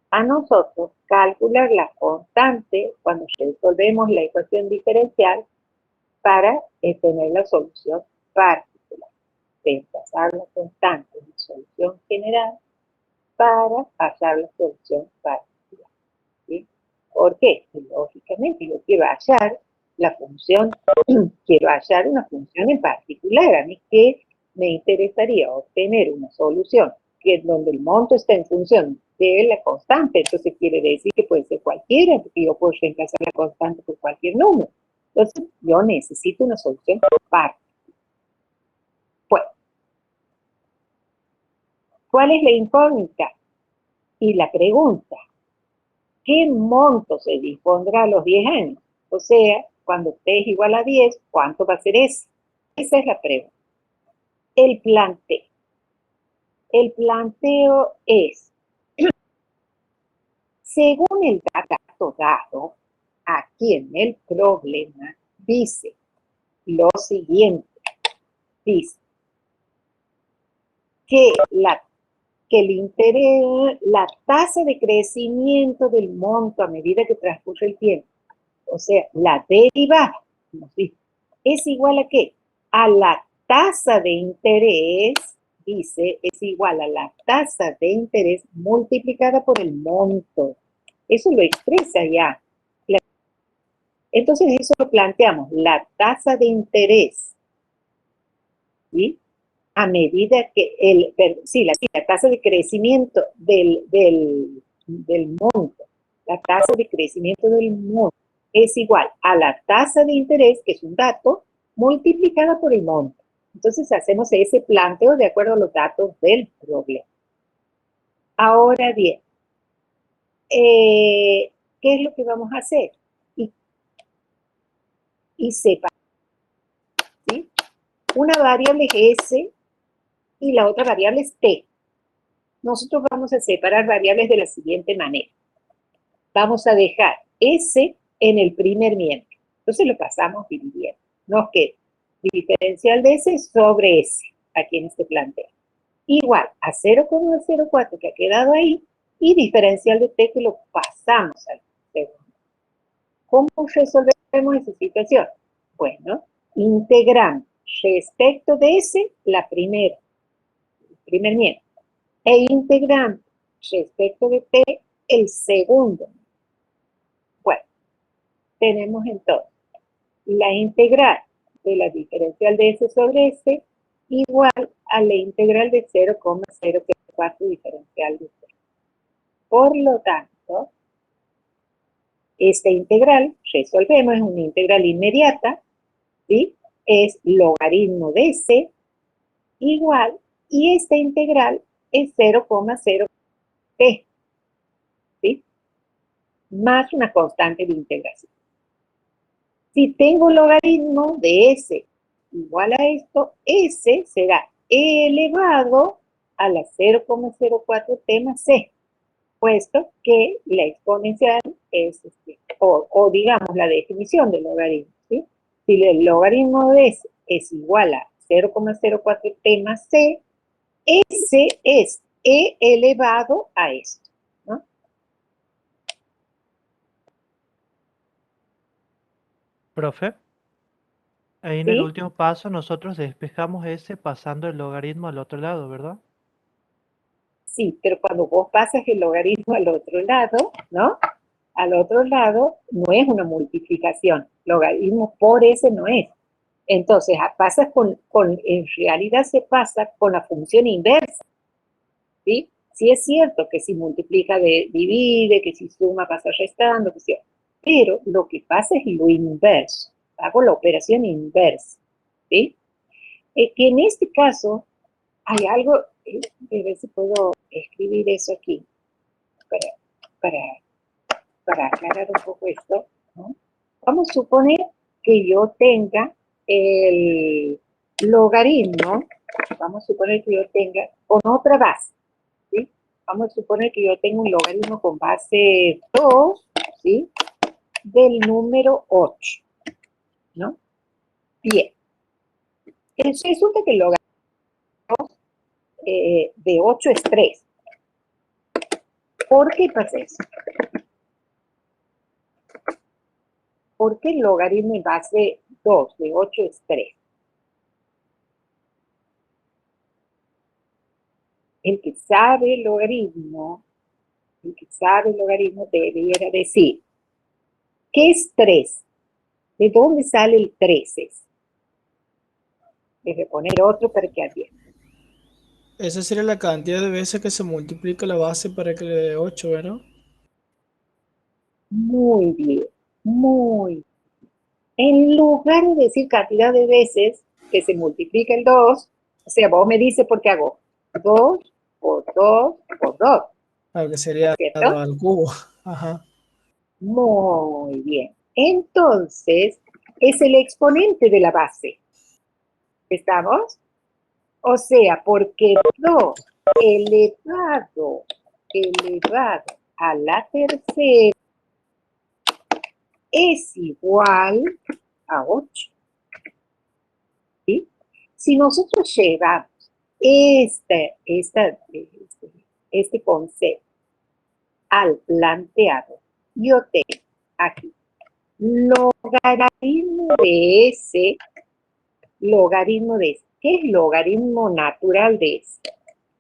a nosotros calcular la constante cuando resolvemos la ecuación diferencial para tener la solución particular. Reemplazar la constante en la solución general para hallar la solución particular. ¿Sí? ¿Por qué? Pues, lógicamente, yo quiero hallar la función, quiero hallar una función en particular. A mí, ¿qué me interesaría obtener una solución que es donde el monto está en función de la constante, entonces quiere decir que puede ser cualquiera, porque yo puedo reemplazar la constante por cualquier número. Entonces, yo necesito una solución par. Bueno, ¿cuál es la incógnita? Y la pregunta, ¿qué monto se dispondrá a los 10 años? O sea, cuando t es igual a 10, ¿cuánto va a ser ese? Esa es la pregunta. El planteo. El planteo es, según el dato dado, aquí en el problema, dice lo siguiente. Dice que el interés, la tasa de crecimiento del monto a medida que transcurre el tiempo, o sea, la derivada, es igual a ¿qué? A la tasa de interés, dice, es igual a la tasa de interés multiplicada por el monto. Eso lo expresa ya. Entonces, eso lo planteamos, la tasa de interés, ¿sí? A medida que la tasa de crecimiento del monto, la tasa de crecimiento del monto es igual a la tasa de interés, que es un dato, multiplicada por el monto. Entonces hacemos ese planteo de acuerdo a los datos del problema. Ahora bien, ¿qué es lo que vamos a hacer? Y separar, ¿sí? Una variable es S y la otra variable es T. Nosotros vamos a separar variables de la siguiente manera. Vamos a dejar S en el primer miembro. Entonces lo pasamos dividiendo. Nos queda diferencial de S sobre S, aquí en este planteo. Igual a 0,04 que ha quedado ahí, y diferencial de T que lo pasamos al segundo. ¿Cómo resolvemos esa situación? Bueno, integrando respecto de S la primera, el primer miembro, e integrando respecto de T el segundo. Bueno, tenemos entonces la integral de la diferencial de S sobre S igual a la integral de 0,004 diferencial de S. Por lo tanto, esta integral, resolvemos, es una integral inmediata, ¿sí? Es logaritmo de S igual, y esta integral es 0,0 t, ¿sí? Más una constante de integración. Si tengo logaritmo de S igual a esto, S será E elevado a la 0,04t más C, puesto que la exponencial es, o digamos la definición del logaritmo, ¿sí? Si el logaritmo de S es igual a 0,04t más C, S es E elevado a esto, ¿no? Profe, ahí en el ¿Sí? último paso nosotros despejamos ese pasando el logaritmo al otro lado, ¿verdad? Sí, pero cuando vos pasas el logaritmo al otro lado, ¿no? Al otro lado no es una multiplicación. Logaritmo por S no es. Entonces, pasa en realidad se pasa con la función inversa, ¿sí? Sí es cierto que si multiplica divide, que si suma pasa restando, que si, pero lo que pasa es lo inverso. Hago la operación inversa, ¿sí? Que en este caso hay algo, a ver si puedo escribir eso aquí, para aclarar un poco esto, ¿no? Vamos a suponer que yo tenga el logaritmo, vamos a suponer que yo tenga con otra base, ¿sí? Vamos a suponer que yo tengo un logaritmo con base 2, ¿sí? Del número 8, ¿no? Bien. Resulta que el logaritmo de 8 es 3. ¿Por qué pasa eso? ¿Por qué el logaritmo en base 2 de 8 es 3? El que sabe el logaritmo debiera decir, ¿qué es 3? ¿De dónde sale el 13? Debe poner otro para que bien. Esa sería la cantidad de veces que se multiplica la base para que le dé 8, ¿verdad? Muy bien, muy bien. En lugar de decir cantidad de veces que se multiplica el 2, o sea, vos me dices por qué hago 2 por 2 por 2, Claro, que sería ¿cierto? 2 al cubo. Ajá. Muy bien. Entonces, es el exponente de la base. ¿Estamos? O sea, porque 2 elevado a la tercera es igual a 8. ¿Sí? Si nosotros llevamos este concepto al planteado, yo tengo aquí logaritmo de S, logaritmo de S. ¿Qué es logaritmo natural de S?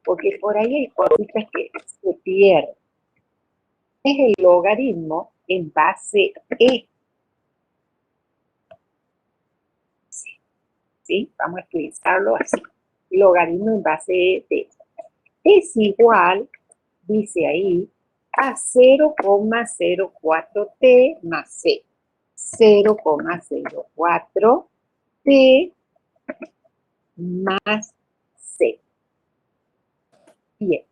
Porque por ahí hay cositas que se pierden. Es el logaritmo en base E. ¿Sí? Vamos a explicarlo así. Logaritmo en base E de S. Es igual, dice ahí, a 0,04t más C. 0,04t más C. Bien.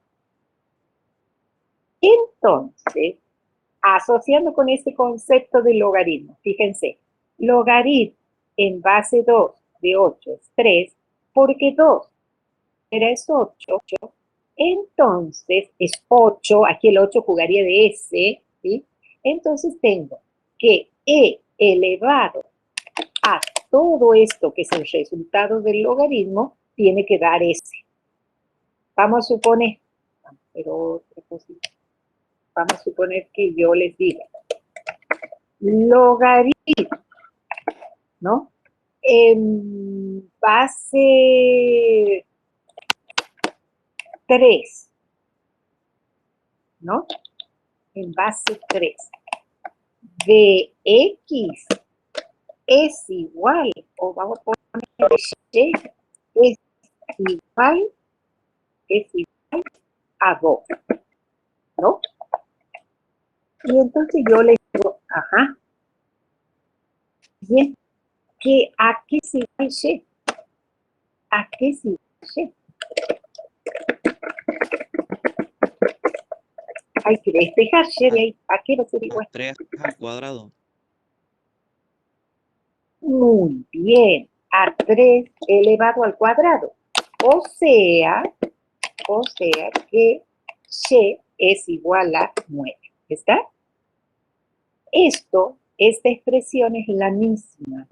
Entonces, asociando con este concepto de logaritmo, fíjense, logaritmo en base 2 de 8 es 3, porque 2 es 8, entonces es 8, aquí el 8 jugaría de S, ¿sí? Entonces tengo que E elevado a todo esto que es el resultado del logaritmo, tiene que dar S. Vamos a suponer, vamos a suponer que yo les diga, logaritmo, ¿no? En base 3, ¿no? En base 3 de X es igual, o vamos a poner Y, es igual a 2, ¿no? Y entonces yo le digo, ajá, bien, ¿a qué es igual Y? ¿A qué es igual Y? Hay que despejar Y de ahí, ¿a qué va a ser igual? 3 al cuadrado. Muy bien, a 3 elevado al cuadrado. O sea que Y es igual a 9. ¿Está? Esta expresión es la misma,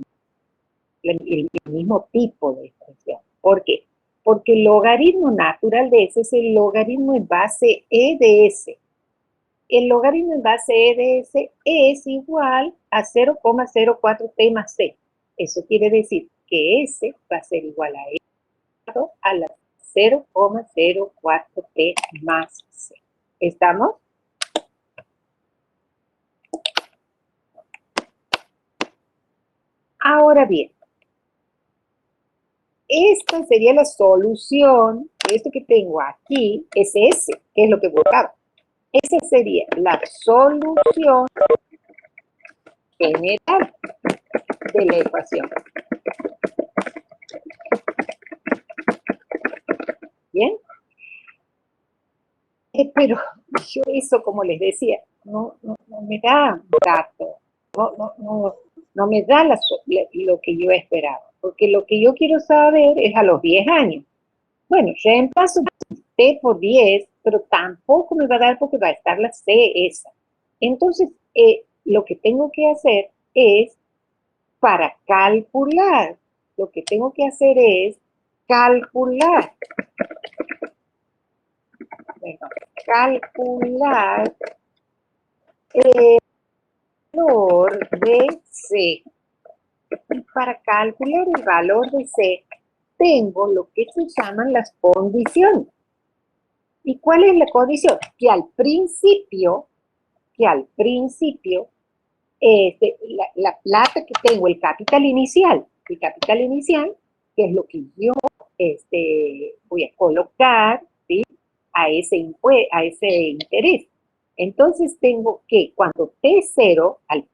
el mismo tipo de expresión. ¿Por qué? Porque el logaritmo natural de S es el logaritmo en base E de S. El logaritmo en base E de S es igual a 0,04t más C. Eso quiere decir que S va a ser igual a E a la 0,04t más C. ¿Estamos? Ahora bien, esta sería la solución. Esto que tengo aquí es S, que es lo que buscaba. Esa sería la solución general de la ecuación. ¿Bien? Pero yo eso, como les decía, no me da datos, no me da lo que yo esperaba, porque lo que yo quiero saber es a los 10 años. Bueno, reemplazo T por 10, pero tampoco me va a dar porque va a estar la C esa. Entonces, lo que tengo que hacer es, para calcular, lo que tengo que hacer es calcular el valor de C. Y para calcular el valor de C, tengo lo que se llaman las condiciones. ¿Y cuál es la condición? Que al principio, la plata que tengo, el capital inicial que es lo que yo voy a colocar, ¿sí? a ese interés. Entonces tengo que, cuando T0, al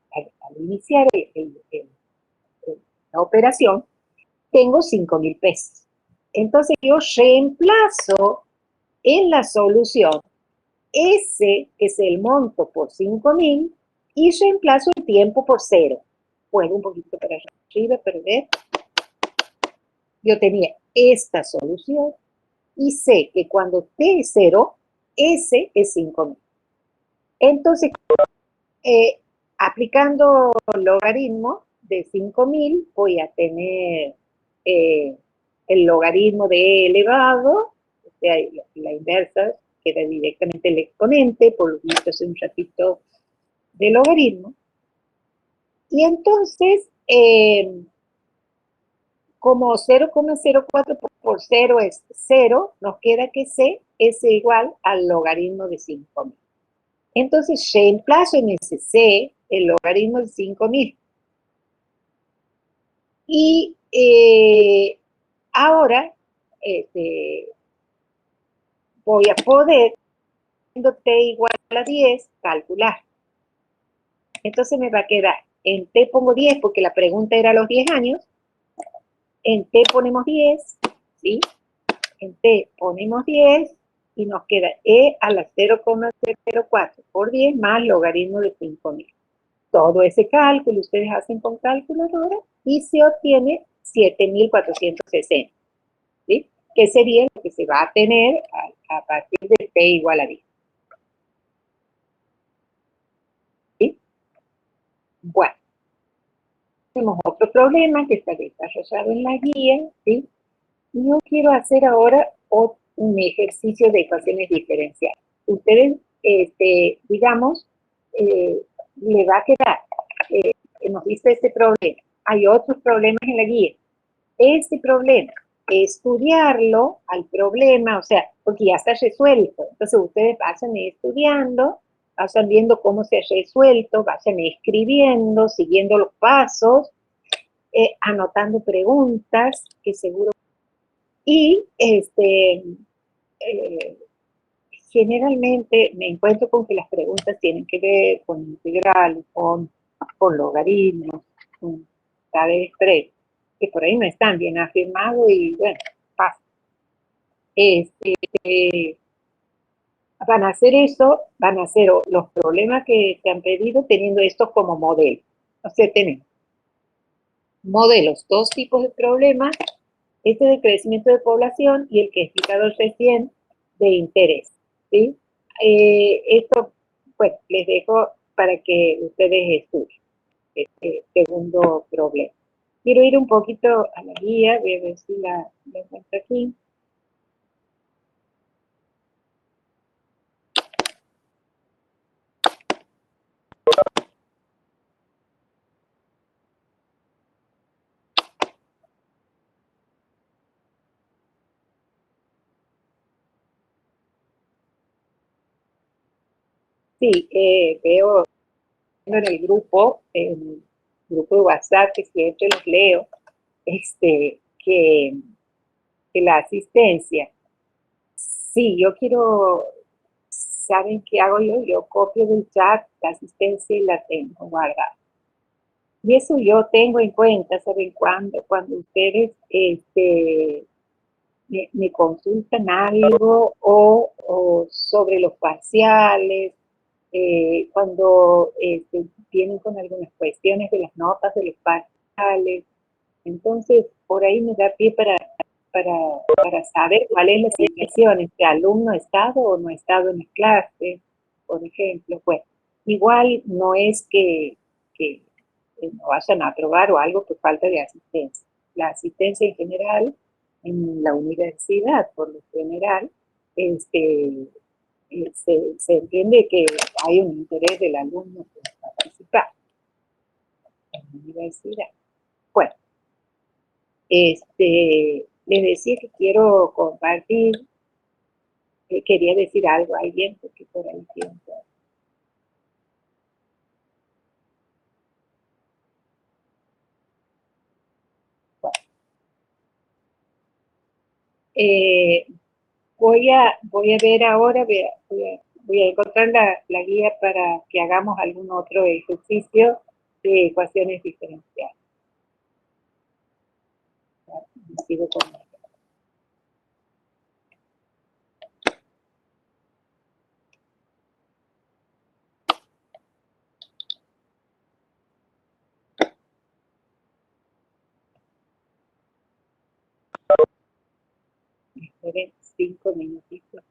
iniciar la operación, tengo 5.000 pesos. Entonces yo reemplazo en la solución ese, que es el monto, por 5.000 y reemplazo el tiempo por 0. Puedo un poquito para arriba, pero ver. Yo tenía esta solución y sé que cuando T es 0, S es 5.000. Entonces, aplicando logaritmo de 5.000, voy a tener el logaritmo de E elevado, o sea, la inversa, queda directamente el exponente, por lo visto hace un ratito de logaritmo. Y entonces, como 0,04 por 0 es 0, nos queda que C es igual al logaritmo de 5.000. Entonces, reemplazo en ese C el logaritmo de 5.000. Y ahora voy a poder, siendo T igual a 10, calcular. Entonces me va a quedar, en T pongo 10 porque la pregunta era los 10 años, en T ponemos 10, ¿sí? En T ponemos 10 y nos queda E a la 0,004 por 10 más logaritmo de 5.000. Todo ese cálculo ustedes hacen con calculadora y se obtiene 7.460, ¿sí? Que sería lo que se va a tener a partir de T igual a 10. ¿Sí? Bueno, tenemos otro problema que está desarrollado en la guía, ¿sí? Y yo quiero hacer ahora un ejercicio de ecuaciones diferenciales. Ustedes, digamos, le va a quedar, hemos visto este problema. Hay otros problemas en la guía. Este problema, estudiarlo al problema, o sea, porque ya está resuelto. Entonces ustedes vayan estudiando, vayan viendo cómo se ha resuelto, vayan escribiendo, siguiendo los pasos, anotando preguntas, que seguro. Y generalmente me encuentro con que las preguntas tienen que ver con integrales, con logaritmos, con tablas express, que por ahí no están bien afirmados y bueno, pasa. Van a hacer eso, van a hacer los problemas que te han pedido teniendo esto como modelo. O sea, tenemos modelos, dos tipos de problemas, este de crecimiento de población y el que he explicado recién de interés, ¿sí? Esto, pues, les dejo para que ustedes estudien este segundo problema. Quiero ir un poquito a la guía, voy a ver si la encuentro aquí. Sí, veo en el grupo de WhatsApp, que siempre los leo, que la asistencia, sí, yo quiero, ¿saben qué hago yo? Yo copio del chat la asistencia y la tengo guardada. Y eso yo tengo en cuenta, ¿saben cuándo? Cuando ustedes me consultan algo o sobre los parciales, cuando vienen con algunas cuestiones de las notas de los parciales. Entonces, por ahí me da pie para saber cuál es la situación, este alumno ha estado o no ha estado en las clases, por ejemplo. Pues, igual no es que no vayan a aprobar o algo por falta de asistencia. La asistencia en general, en la universidad, por lo general, se entiende que hay un interés del alumno por participar en la universidad. Bueno, les decía que quiero compartir, quería decir algo a alguien, porque por ahí siento. Bueno, Voy a ver ahora, voy a encontrar la guía para que hagamos algún otro ejercicio de ecuaciones diferenciales. Sigo con esto. Esperen 5 minutitos.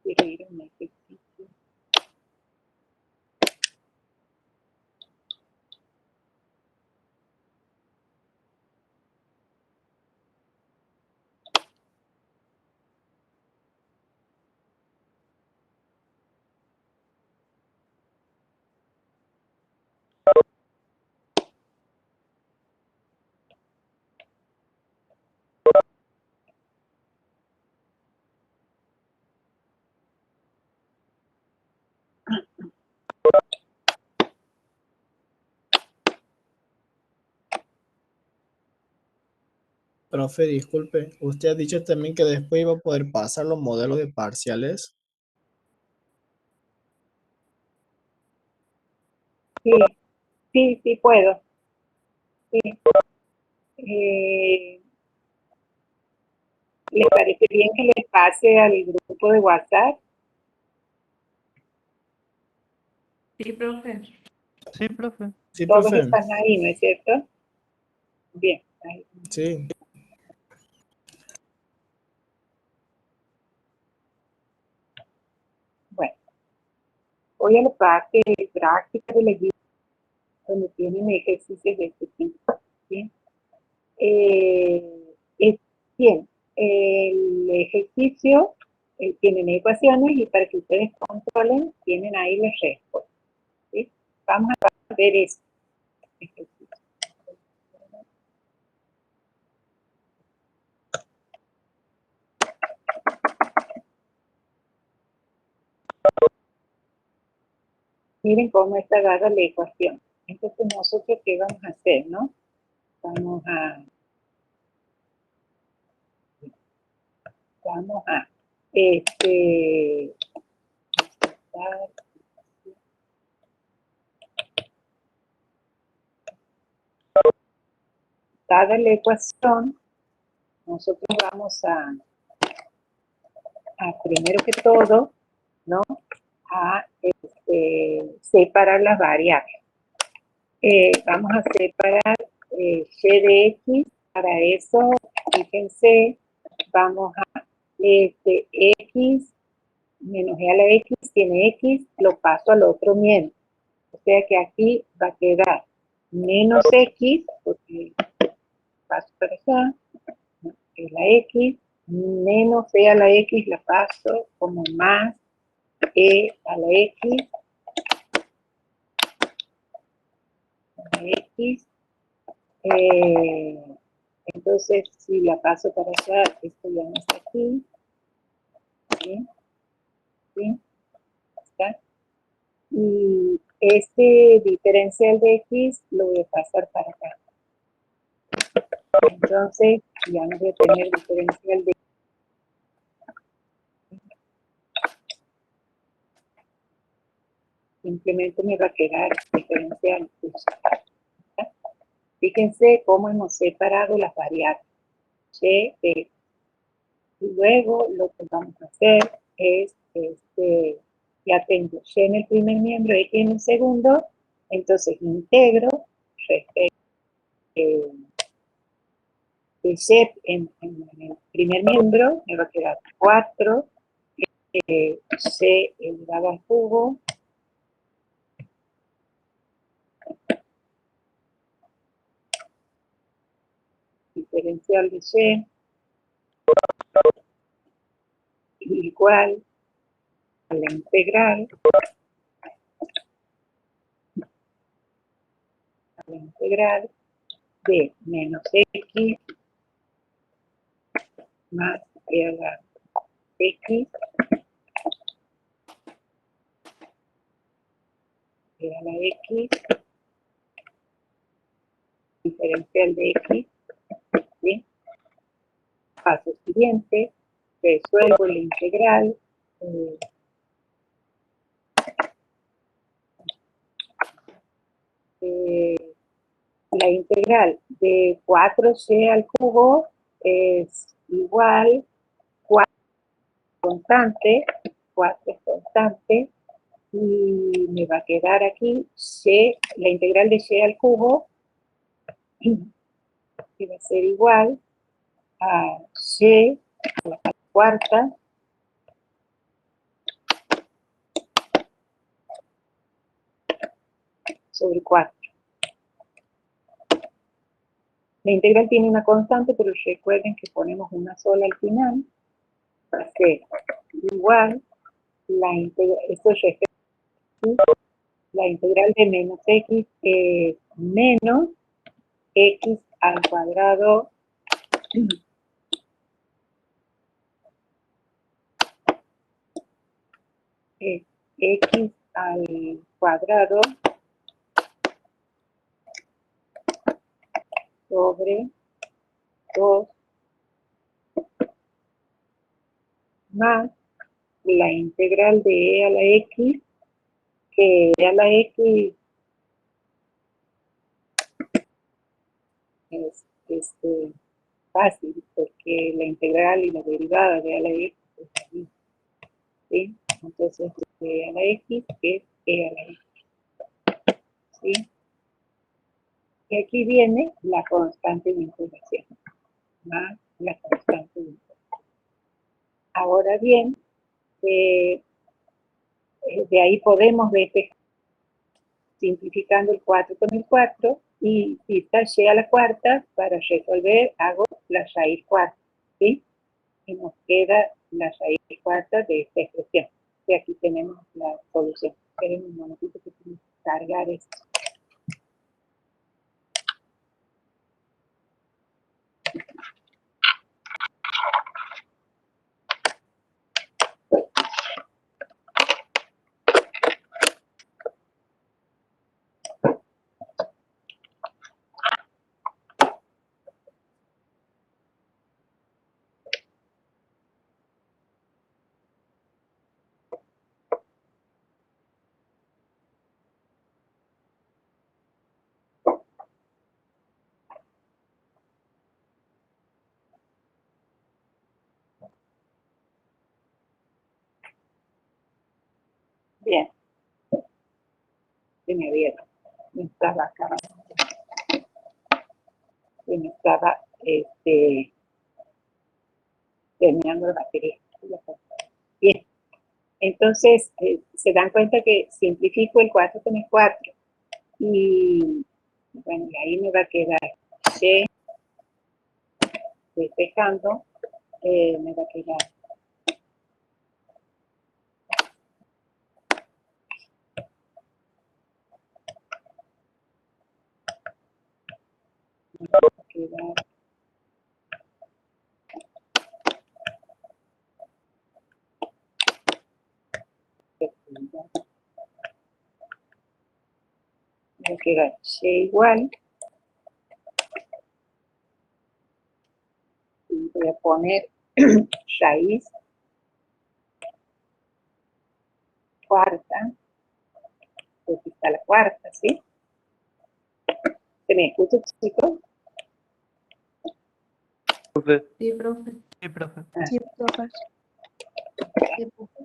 Quiero ir a un ejercicio. Profe, disculpe, usted ha dicho también que después iba a poder pasar los modelos de parciales. Sí, sí puedo. Sí. ¿Les parece bien que les pase al grupo de WhatsApp? Sí, profe. Sí, profe. Sí, Todos profe. están ahí, ¿no es cierto? Bien. Ahí. Sí. Bueno, voy a la parte práctica de la guía, donde tienen ejercicios de este tipo. ¿Sí? Bien, el ejercicio tienen ecuaciones y para que ustedes controlen, tienen ahí las respuestas. ¿Sí? Vamos a ver este ejercicio. Miren cómo está dada la ecuación. Entonces, nosotros, ¿qué vamos a hacer, no? Vamos a dada la ecuación, nosotros vamos a primero que todo, ¿no? A separar las variables. Vamos a separar y de x. Para eso, fíjense, vamos a x menos e a la x tiene x, lo paso al otro miembro. O sea que aquí va a quedar menos x, porque paso para allá, ¿no? Es la x, menos e a la x la paso como más e a la x, entonces si la paso para allá, esto ya no está aquí, ¿sí? ¿Sí? ¿Está? Y este diferencial de x lo voy a pasar para acá. Entonces ya no voy a tener diferencial de simplemente me va a quedar diferencial. Fíjense cómo hemos separado las variables. Y luego lo que vamos a hacer es, ya tengo y en el primer miembro, x en el segundo, entonces integro respecto de y en el primer miembro, me va a quedar 4, c elevado al cubo, diferencial de y igual a la integral de menos x más e a la x e a la x, diferencial de x, ¿sí? Paso siguiente, resuelvo la integral, la integral de 4c al cubo es igual 4 constante, 4 es constante, y me va a quedar aquí c, la integral de c al cubo, que va a ser igual a c a la cuarta sobre 4. La integral tiene una constante, pero recuerden que ponemos una sola al final, va a ser igual la integral, esto es respecto, la integral de menos x es menos x al cuadrado es x al cuadrado sobre 2 más la integral de e a la x, que e a la x es fácil, porque la integral y la derivada de e a la x es la misma, ¿sí? Entonces, e a la x es e a la x, ¿sí? Y aquí viene la constante de integración, más la constante de integración. Ahora bien, de ahí podemos despejar simplificando el 4 con el 4, y si está y a la cuarta, para resolver hago la raíz cuarta, ¿sí? Y nos queda la raíz cuarta de esta expresión. Y aquí tenemos la solución. Esperen un momentito que tengo que cargar esto. Bien. Se me abierto. Me estaba acabando. Se me estaba terminando la batería. Bien. Entonces, se dan cuenta que simplifico el 4 con el 4. Y bueno, y ahí me va a quedar C despejando, me va a quedar me queda C igual, y voy a poner raíz cuarta, porque está la cuarta, ¿sí? ¿Se me escucha, chicos? Profe. Sí, profe. Sí, profe. Sí, profe.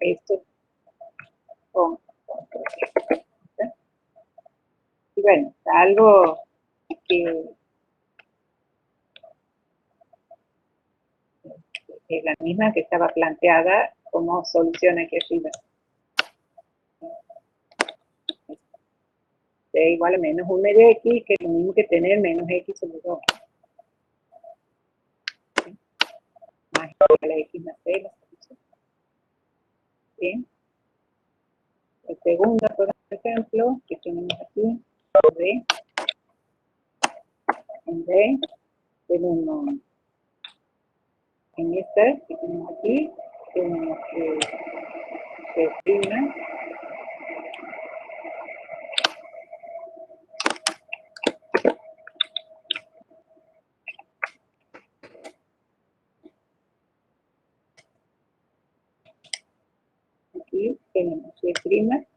Esto con y bueno, algo que es la misma que estaba planteada como solución aquí arriba. C igual a menos 1 de x, que es lo mismo que tener menos x sobre 2. ¿Sí? Más la x más c, la solución. ¿Sí? La segunda, por ejemplo, que tenemos aquí, D, en D, tenemos en esta que tenemos aquí, tenemos que C', y tenemos Y'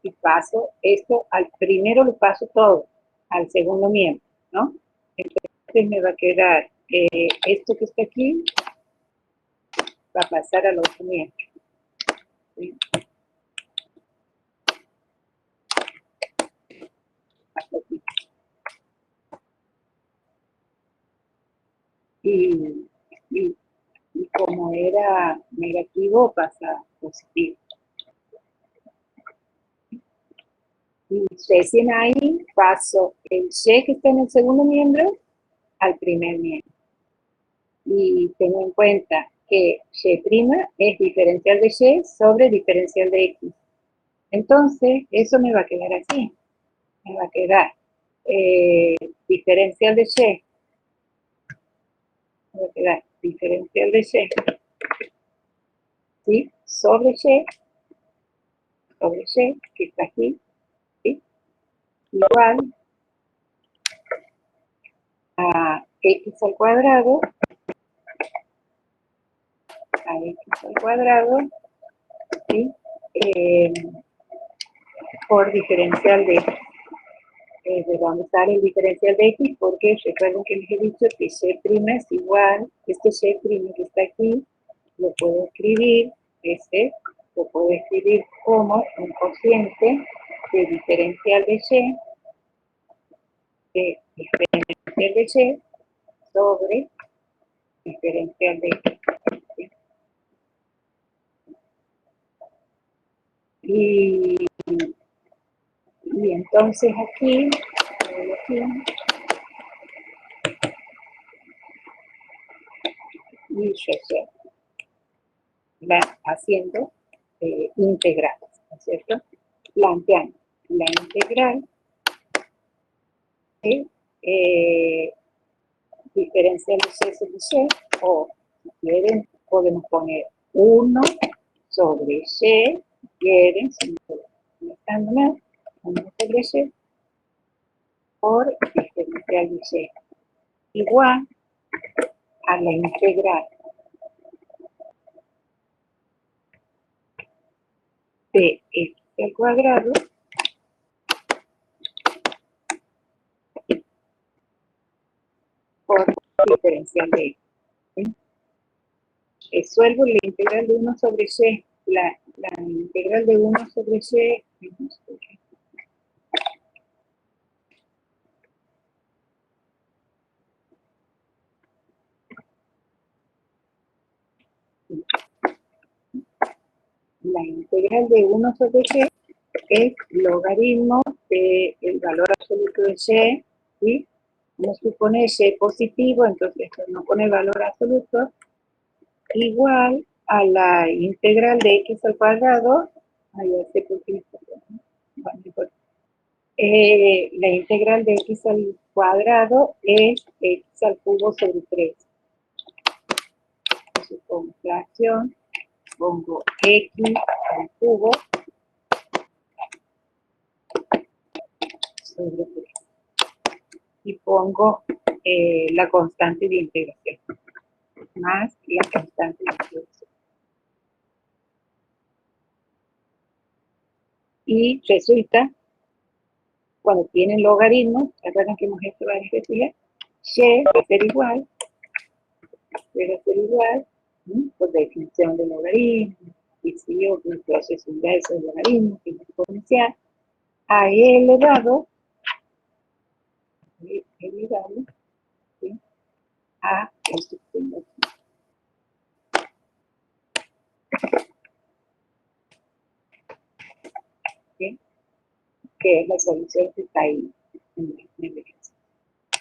y paso esto, primero lo paso todo al segundo miembro, ¿no? Entonces me va a quedar esto que está aquí, va a pasar al otro miembro. ¿Sí? Hasta aquí. Y como era negativo, pasa a positivo. Y recién ahí paso el Y que está en el segundo miembro al primer miembro. Y tengo en cuenta que Y' es diferencial de Y sobre diferencial de X. Entonces, eso me va a quedar así. Me va a quedar diferencial de Y. Me va a quedar diferencial de Y. ¿Sí? Sobre Y, que está aquí. ¿Sí? Igual a X al cuadrado, ¿sí? Por diferencial de X. Vamos a dar el diferencial de X porque recuerden que les he dicho que Y' es igual, este Y' que está aquí, lo puedo escribir, lo puedo escribir como un cociente de diferencial de Y, sobre diferencial de X. ¿Sí? Y entonces aquí y yo sé, haciendo integrales, ¿no es cierto? Planteando la integral de diferencial de Y sobre Y, o si quieren, podemos poner 1 sobre Y, si quieren, si no están mal, 1 sobre Y, por diferencial de Y, igual a la integral de X al cuadrado por diferencial de X. ¿Sí? Resuelvo la integral de 1 sobre Y. La integral de 1 sobre Y. La integral de 1 sobre Y es logaritmo del valor absoluto de Y, ¿sí? No supone Y positivo, entonces esto no pone valor absoluto, igual a la integral de X al cuadrado, la integral de X al cuadrado es X al cubo sobre 3. Entonces pongo fracción, pongo X al cubo sobre 3. Y pongo la constante de integración, más la constante de integración. Y resulta, cuando tienen logaritmos, recuerden que hemos hecho varias veces, Y va a ser igual, por definición de logaritmo, y si yo un proceso inverso de logaritmo, que es exponencial, a E elevado, ¿sí? A esto que tengo aquí. ¿Sí? Que es la solución que está ahí en el ejercicio.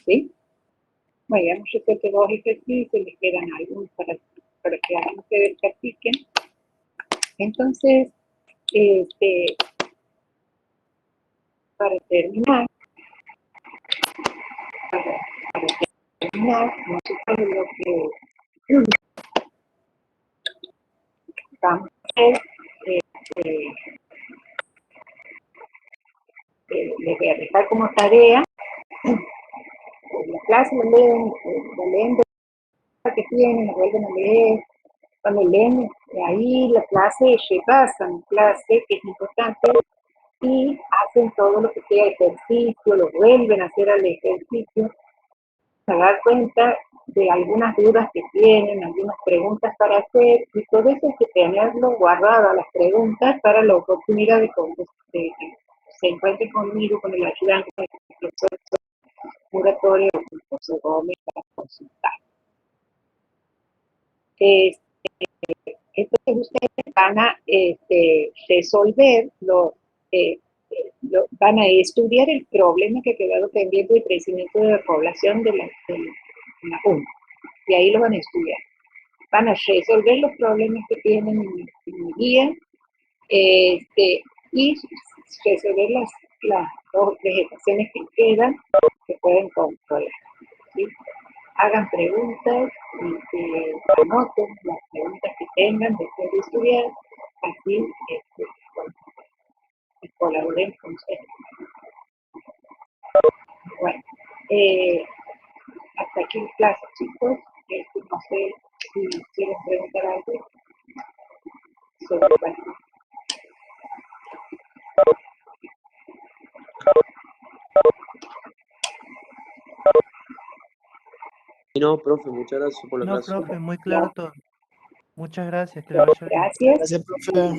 ¿Sí? Bueno, yo creo que dos ejercicios, les quedan algunos para que hagan ustedes practiquen. Entonces, para terminar, nosotros lo que vamos a hacer, les voy a dejar como tarea, la clase la leen que tienen, la vuelven a leer, cuando leen ahí la clase, repasan clase, que es importante, y hacen todo lo que sea ejercicio, lo vuelven a hacer al ejercicio, a dar cuenta de algunas dudas que tienen, algunas preguntas para hacer, y todo eso hay que tenerlo guardado, las preguntas, para la oportunidad de que se encuentren conmigo, con el ayudante, con el profesor Muratorio o con el profesor Gómez para consultar. Entonces ustedes van a resolver van a estudiar el problema que ha quedado pendiente de crecimiento de la población de la UNA, y ahí lo van a estudiar. Van a resolver los problemas que tienen en mi guía, y resolver las dos vegetaciones que quedan, que pueden controlar, ¿sí? Hagan preguntas y anoten las preguntas que tengan después de estudiar, así colaboren con ustedes. Bueno, hasta aquí el clase, chicos. No sé si quieren preguntar algo sobre el tema. No, profe, muchas gracias por la No, clase. profe, muy claro todo. Muchas gracias, que le vaya bien. Gracias. Gracias, profe.